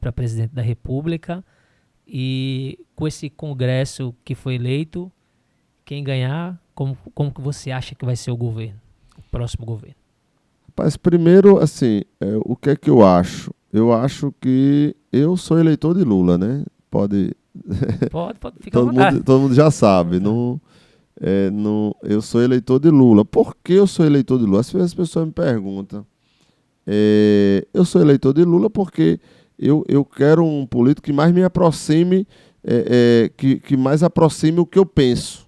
para presidente da República? E com esse Congresso que foi eleito, quem ganhar, como que você acha que vai ser o governo, o próximo governo? Rapaz, primeiro, assim, o que é que eu acho? Eu acho que eu sou eleitor de Lula, né? Pode ficar à vontade. Todo mundo já sabe. Eu sou eleitor de Lula. Por que eu sou eleitor de Lula? Às vezes as pessoas me perguntam. Eu sou eleitor de Lula porque eu quero um político que mais me aproxime, que mais aproxime o que eu penso.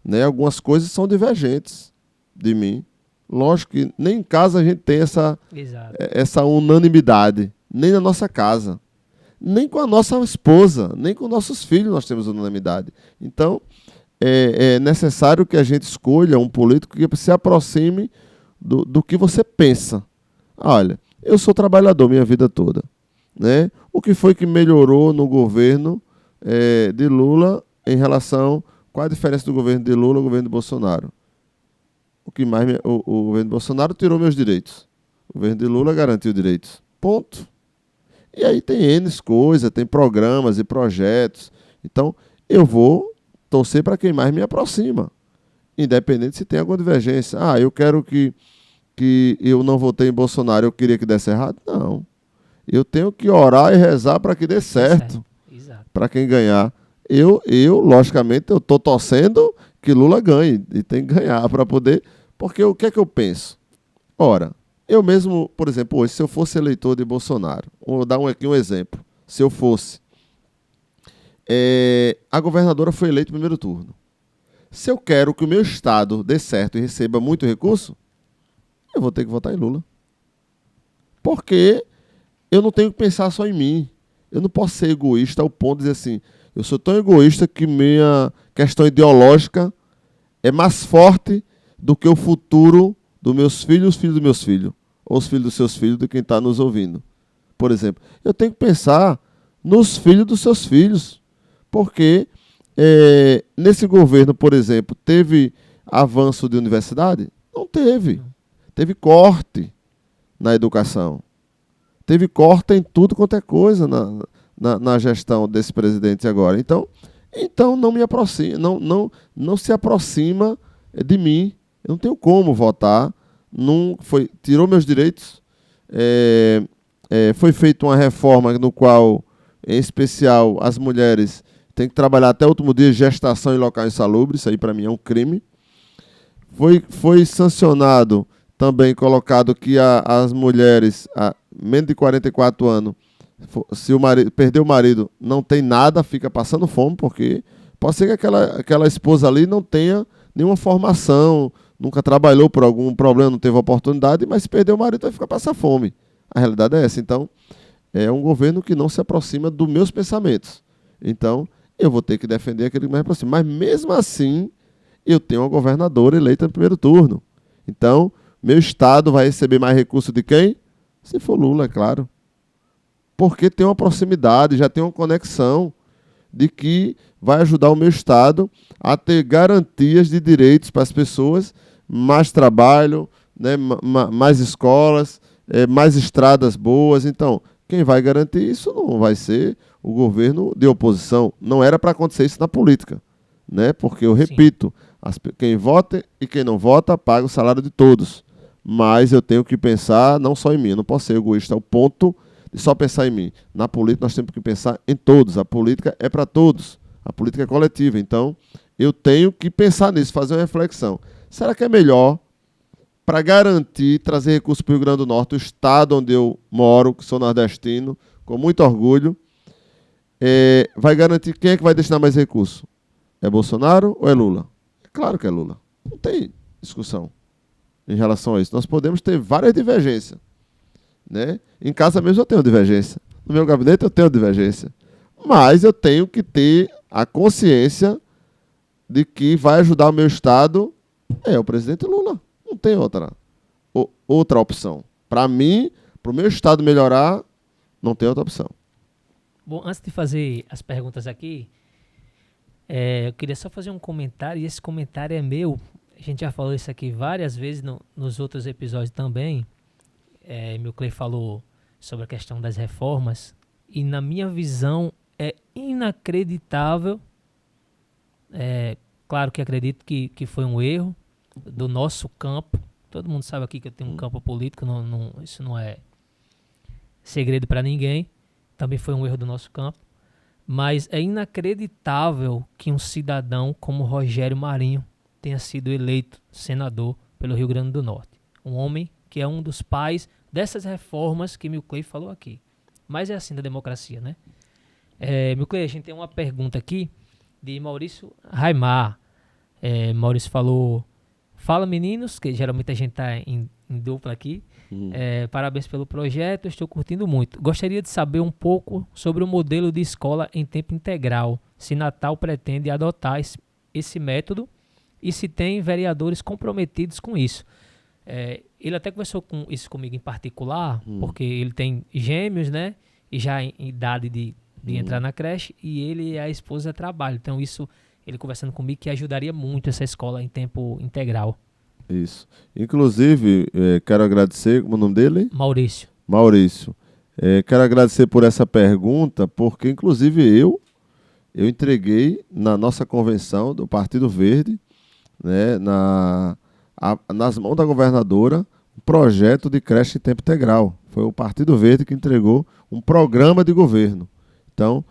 Né? Algumas coisas são divergentes de mim. Lógico que nem em casa a gente tem essa unanimidade. Nem na nossa casa. Nem com a nossa esposa, nem com nossos filhos nós temos unanimidade. Então, é necessário que a gente escolha um político que se aproxime do que você pensa. Olha, eu sou trabalhador minha vida toda. Né? O que foi que melhorou no governo de Lula em relação... Qual a diferença do governo de Lula e do governo de Bolsonaro? O governo de Bolsonaro tirou meus direitos. O governo de Lula garantiu direitos. Ponto. E aí tem N coisas, tem programas e projetos. Então, eu vou torcer para quem mais me aproxima. Independente se tem alguma divergência. Eu quero que eu não votei em Bolsonaro, eu queria que desse errado. Não. Eu tenho que orar e rezar para que dê certo. Para quem ganhar. Logicamente, eu estou torcendo que Lula ganhe. E tem que ganhar para poder... Porque o que é que eu penso? Ora, Eu mesmo, por exemplo, hoje, se eu fosse eleitor de Bolsonaro, vou dar aqui um exemplo. Se eu fosse, a governadora foi eleita no primeiro turno. Se eu quero que o meu estado dê certo e receba muito recurso, eu vou ter que votar em Lula. Porque eu não tenho que pensar só em mim. Eu não posso ser egoísta ao ponto de dizer assim, eu sou tão egoísta que minha questão ideológica é mais forte do que o futuro dos meus filhos, os filhos dos meus filhos, ou os filhos dos seus filhos, de quem está nos ouvindo. Por exemplo, eu tenho que pensar nos filhos dos seus filhos, porque nesse governo, por exemplo, teve avanço de universidade? Não teve. Teve corte na educação. Teve corte em tudo quanto é coisa na gestão desse presidente agora. Então não me aproxima, não se aproxima de mim. Eu não tenho como votar. Tirou meus direitos. Foi feita uma reforma no qual, em especial, as mulheres têm que trabalhar até o último dia de gestação em locais insalubres. Isso aí, para mim, é um crime. Foi sancionado, também colocado que as mulheres, menos de 44 anos, se o marido perder o marido, não tem nada, fica passando fome, porque pode ser que aquela esposa ali não tenha nenhuma formação, nunca trabalhou por algum problema, não teve oportunidade, mas se perder o marido vai ficar passando fome. A realidade é essa. Então, é um governo que não se aproxima dos meus pensamentos. Então, eu vou ter que defender aquele que me aproxima. Mas, mesmo assim, eu tenho uma governadora eleita no primeiro turno. Então, meu estado vai receber mais recursos de quem? Se for Lula, é claro. Porque tem uma proximidade, já tem uma conexão de que vai ajudar o meu estado a ter garantias de direitos para as pessoas, mais trabalho, né, mais escolas, mais estradas boas. Então, quem vai garantir isso não vai ser o governo de oposição. Não era para acontecer isso na política, né? Porque, eu repito, quem vota e quem não vota paga o salário de todos. Mas eu tenho que pensar não só em mim. Eu não posso ser egoísta ao ponto de só pensar em mim. Na política nós temos que pensar em todos. A política é para todos. A política é coletiva. Então, eu tenho que pensar nisso, fazer uma reflexão. Será que é melhor, para garantir, trazer recursos para o Rio Grande do Norte, o estado onde eu moro, que sou nordestino, com muito orgulho, vai garantir quem é que vai destinar mais recursos? É Bolsonaro ou é Lula? É claro que é Lula. Não tem discussão em relação a isso. Nós podemos ter várias divergências, né? Em casa mesmo eu tenho divergência. No meu gabinete eu tenho divergência. Mas eu tenho que ter a consciência de que vai ajudar o meu estado o presidente Lula. Não tem outra opção. Para mim, para o meu estado melhorar, não tem outra opção. Bom, antes de fazer as perguntas aqui, eu queria só fazer um comentário, e esse comentário é meu. A gente já falou isso aqui várias vezes nos outros episódios também. Meu Clay falou sobre a questão das reformas, e na minha visão é inacreditável. Claro que acredito que foi um erro do nosso campo. Todo mundo sabe aqui que eu tenho um campo político, isso não é segredo para ninguém. Também foi um erro do nosso campo. Mas é inacreditável que um cidadão como Rogério Marinho tenha sido eleito senador pelo Rio Grande do Norte. Um homem que é um dos pais dessas reformas que Meu Clay falou aqui. Mas é assim da democracia, né? Meu Clay, a gente tem uma pergunta aqui de Maurício Raimar. Maurício falou: fala, meninos, que geralmente a gente está em dupla aqui. Parabéns pelo projeto, eu estou curtindo muito. Gostaria de saber um pouco sobre o modelo de escola em tempo integral, se Natal pretende adotar esse método e se tem vereadores comprometidos com isso. Ele até conversou isso comigo em particular, porque ele tem gêmeos, né? E já em idade de entrar na creche, e ele e a esposa trabalham. Então isso, ele conversando comigo, que ajudaria muito essa escola em tempo integral. Isso. Inclusive, quero agradecer, como é o nome dele? Maurício. Quero agradecer por essa pergunta, porque inclusive eu entreguei na nossa convenção do Partido Verde, né, nas mãos da governadora, um projeto de creche em tempo integral. Foi o Partido Verde que entregou um programa de governo. Então,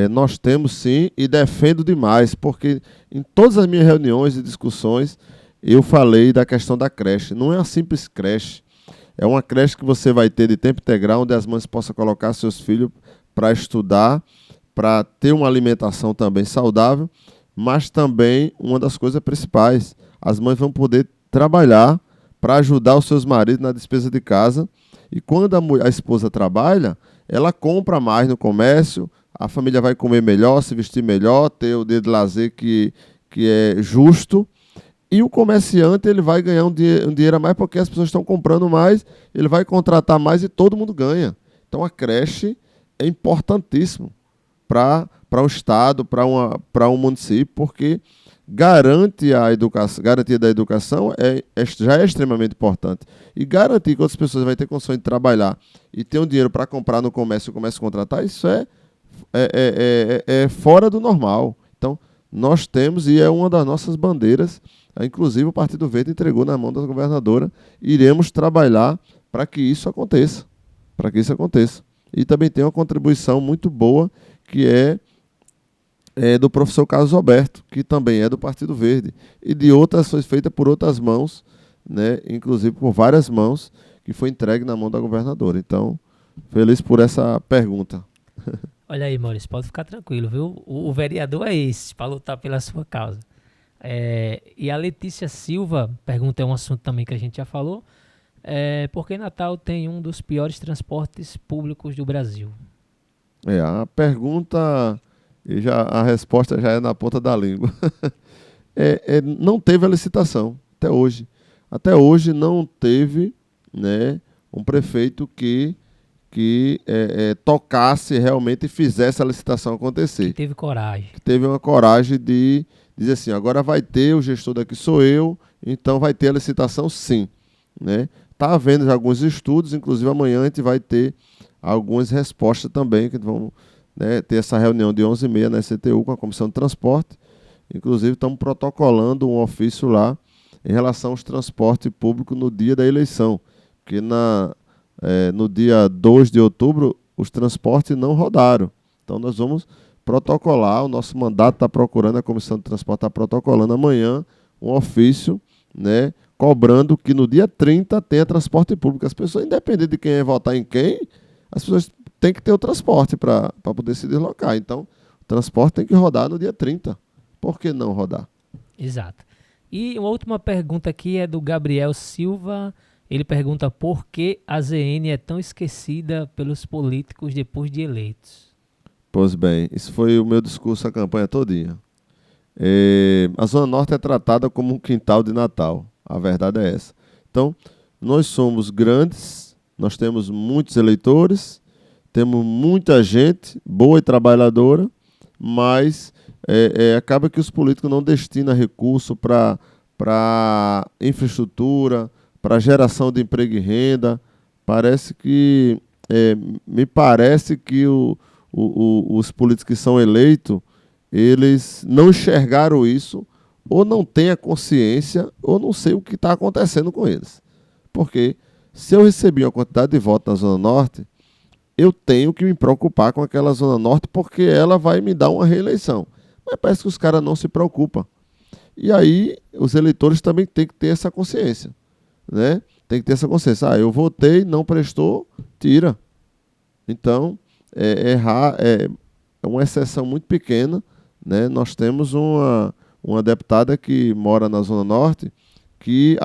nós temos sim, e defendo demais, porque em todas as minhas reuniões e discussões eu falei da questão da creche. Não é uma simples creche. É uma creche que você vai ter de tempo integral, onde as mães possam colocar seus filhos para estudar, para ter uma alimentação também saudável, mas também uma das coisas principais, as mães vão poder trabalhar para ajudar os seus maridos na despesa de casa, e quando a esposa trabalha, ela compra mais no comércio, a família vai comer melhor, se vestir melhor, ter o dia de lazer que é justo, e o comerciante ele vai ganhar um dinheiro a mais porque as pessoas estão comprando mais, ele vai contratar mais e todo mundo ganha. Então a creche é importantíssimo para um estado, para um município, porque garantia da educação já é extremamente importante. E garantir que outras pessoas vão ter condições de trabalhar e ter um dinheiro para comprar no comércio e o comércio contratar, isso é fora do normal. Então, nós temos, e é uma das nossas bandeiras, inclusive o Partido Verde entregou na mão da governadora, iremos trabalhar para que isso aconteça. E também tem uma contribuição muito boa, que é do professor Carlos Alberto, que também é do Partido Verde, e de outras foi feita por outras mãos, né, inclusive por várias mãos, que foi entregue na mão da governadora. Então, feliz por essa pergunta. Olha aí, Maurício, pode ficar tranquilo, viu? O vereador é esse, para lutar pela sua causa. E a Letícia Silva pergunta, é um assunto também que a gente já falou, por que Natal tem um dos piores transportes públicos do Brasil? A pergunta, a resposta já é na ponta da língua. Não teve a licitação até hoje. Até hoje não teve, né, um prefeito que tocasse realmente e fizesse a licitação acontecer. Que teve coragem. Que teve uma coragem de dizer assim, agora vai ter, o gestor daqui sou eu, então vai ter a licitação sim. Né? Está havendo alguns estudos, inclusive amanhã a gente vai ter algumas respostas também, que vamos, né, ter essa reunião de 11h30 na CTU com a Comissão de Transporte. Inclusive estamos protocolando um ofício lá em relação aos transportes públicos no dia da eleição, porque no dia 2 de outubro os transportes não rodaram. Então nós vamos protocolar, o nosso mandato está procurando, a Comissão de Transporte está protocolando amanhã um ofício, né, cobrando que no dia 30 tenha transporte público. As pessoas, independente de quem é votar em quem, as pessoas têm que ter o transporte para poder se deslocar. Então, o transporte tem que rodar no dia 30. Por que não rodar? Exato. E uma última pergunta aqui é do Gabriel Silva. Ele pergunta por que a ZN é tão esquecida pelos políticos depois de eleitos. Pois bem, isso foi o meu discurso a campanha todinha. A Zona Norte é tratada como um quintal de Natal. A verdade é essa. Então, nós somos grandes, nós temos muitos eleitores, temos muita gente boa e trabalhadora, mas acaba que os políticos não destinam recurso para infraestrutura, para geração de emprego e renda. Me parece que os políticos que são eleitos, eles não enxergaram isso, ou não têm a consciência, ou não sei o que está acontecendo com eles. Porque se eu recebi uma quantidade de votos na Zona Norte, eu tenho que me preocupar com aquela Zona Norte, porque ela vai me dar uma reeleição. Mas parece que os caras não se preocupam. E aí, os eleitores também têm que ter essa consciência. Né? Tem que ter essa consciência. Eu votei, não prestou, tira. Então, é uma exceção muito pequena. Né? Nós temos uma deputada que mora na Zona Norte, que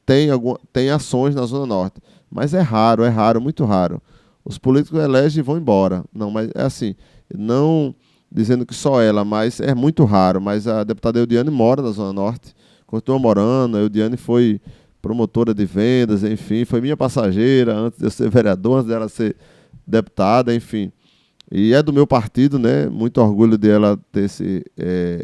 tem ações na Zona Norte. Mas é raro, muito raro. Os políticos elegem e vão embora. Não, mas é assim, não dizendo que só ela, mas é muito raro. Mas a deputada Eudiane mora na Zona Norte, continua morando. A Eudiane foi promotora de vendas, enfim, foi minha passageira antes de eu ser vereador, antes dela ser deputada, enfim. E é do meu partido, né? Muito orgulho dela ter se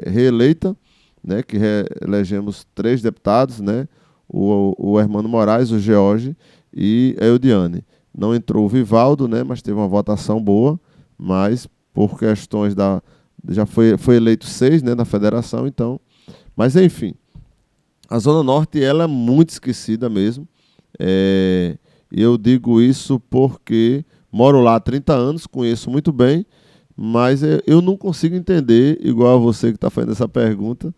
reeleita, né? Que elegemos 3 deputados, né? O Hermano Moraes, o George e a Eudiane. Não entrou o Vivaldo, né? Mas teve uma votação boa, mas por questões já foi eleito 6, né? Na federação, então. Mas enfim, a Zona Norte ela é muito esquecida mesmo. Eu digo isso porque moro lá há 30 anos, conheço muito bem, mas eu não consigo entender, igual a você que está fazendo essa pergunta,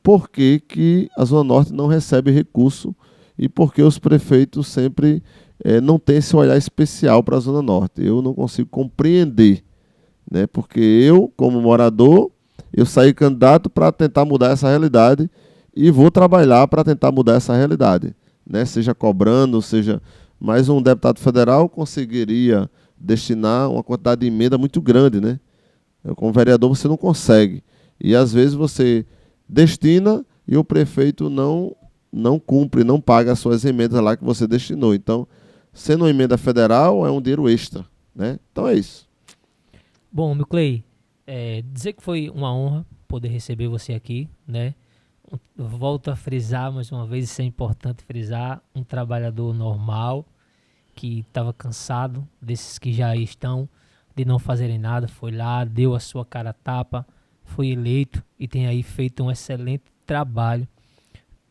por que a Zona Norte não recebe recurso e por que os prefeitos sempre não tem esse olhar especial para a Zona Norte. Eu não consigo compreender, né? Porque eu, como morador, eu saí candidato para tentar mudar essa realidade e vou trabalhar para tentar mudar essa realidade, né? Seja cobrando, seja... Mas um deputado federal conseguiria destinar uma quantidade de emenda muito grande, né? Como vereador você não consegue. E às vezes você destina e o prefeito não cumpre, não paga as suas emendas lá que você destinou. Então, sendo uma emenda federal, é um dinheiro extra, né? Então é isso. Bom, meu Clay, dizer que foi uma honra poder receber você aqui, né? Volto a frisar mais uma vez, isso é importante frisar, um trabalhador normal que estava cansado desses que já estão de não fazerem nada, foi lá, deu a sua cara a tapa, foi eleito e tem aí feito um excelente trabalho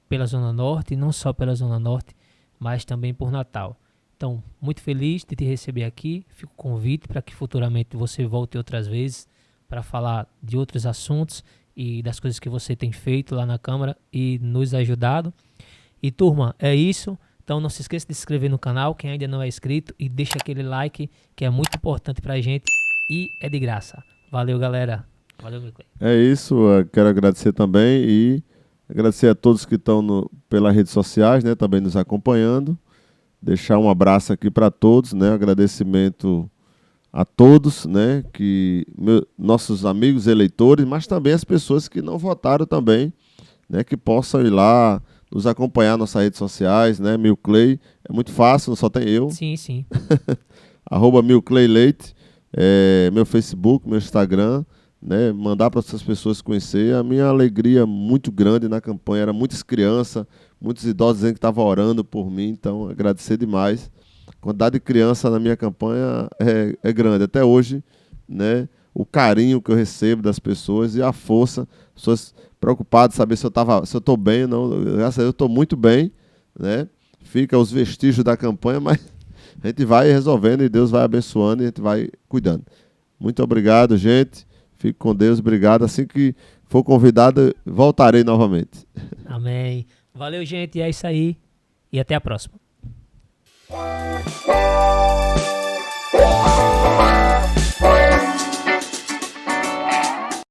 pela Zona Norte, e não só pela Zona Norte, mas também por Natal. Então, muito feliz de te receber aqui, fico com convite para que futuramente você volte outras vezes para falar de outros assuntos e das coisas que você tem feito lá na Câmara e nos ajudado. E turma, é isso. Então não se esqueça de se inscrever no canal, quem ainda não é inscrito, e deixa aquele like que é muito importante pra gente e é de graça. Valeu, galera. Valeu, meu Clay. É isso, eu quero agradecer também e agradecer a todos que estão pelas redes sociais, né, também nos acompanhando. Deixar um abraço aqui para todos, né, agradecimento a todos, né, nossos amigos eleitores, mas também as pessoas que não votaram também, né, que possam ir lá nos acompanhar nas nossas redes sociais, né, Milclay, é muito fácil, só tem eu. Sim. @milclayleite, meu Facebook, meu Instagram, né, mandar para essas pessoas conhecer. A minha alegria muito grande na campanha, era muitas crianças, muitos idosos dizendo que estavam orando por mim, então agradecer demais. A quantidade de criança na minha campanha é grande, até hoje, né, o carinho que eu recebo das pessoas e a força, pessoas preocupadas em saber se eu estou bem ou não. Graças a Deus eu estou muito bem, né? Fica os vestígios da campanha, mas a gente vai resolvendo e Deus vai abençoando e a gente vai cuidando. Muito obrigado, gente. Fique com Deus, obrigado. Assim que for convidado, voltarei novamente. Amém. Valeu, gente. É isso aí. E até a próxima.